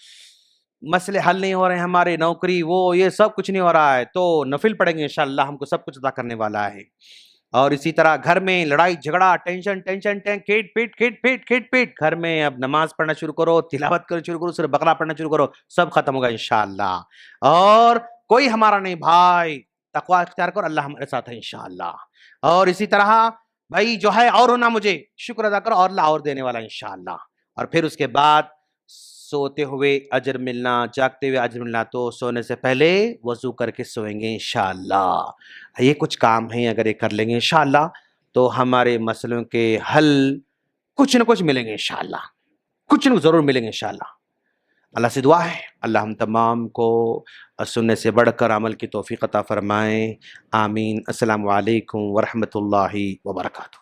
مسئلے حل نہیں ہو رہے ہیں ہمارے، نوکری وہ یہ سب کچھ نہیں ہو رہا ہے، تو نفل پڑھیں گے انشاءاللہ، ہم کو سب کچھ عطا کرنے والا ہے۔ اور اسی طرح گھر میں لڑائی جھگڑا ٹینشن کھیٹ پیٹ، گھر میں اب نماز پڑھنا شروع کرو، تلاوت کرنا شروع کرو، سورہ بقرہ پڑھنا شروع کرو، سب ختم ہوگا انشاءاللہ۔ اور کوئی ہمارا نہیں بھائی، تقوی اختیار کرو، اللہ ہمارے ساتھ ہے انشاءاللہ۔ اور اسی طرح بھائی جو ہے اور ہونا، مجھے شکر ادا کرو، اور اللہ اور دینے والا انشاءاللہ۔ اور پھر اس کے بعد سوتے ہوئے اجر ملنا، جاگتے ہوئے اجر ملنا، تو سونے سے پہلے وضو کر کے سوئیں گے انشاءاللہ۔ یہ کچھ کام ہیں، اگر یہ کر لیں گے انشاءاللہ تو ہمارے مسئلوں کے حل کچھ نہ کچھ ملیں گے انشاءاللہ، کچھ نہ کچھ ضرور ملیں گے انشاءاللہ۔ اللہ سے دعا ہے اللہ ہم تمام کو سننے سے بڑھ کر عمل کی توفیق عطا فرمائے، آمین۔ السلام علیکم ورحمۃ اللہ وبرکاتہ۔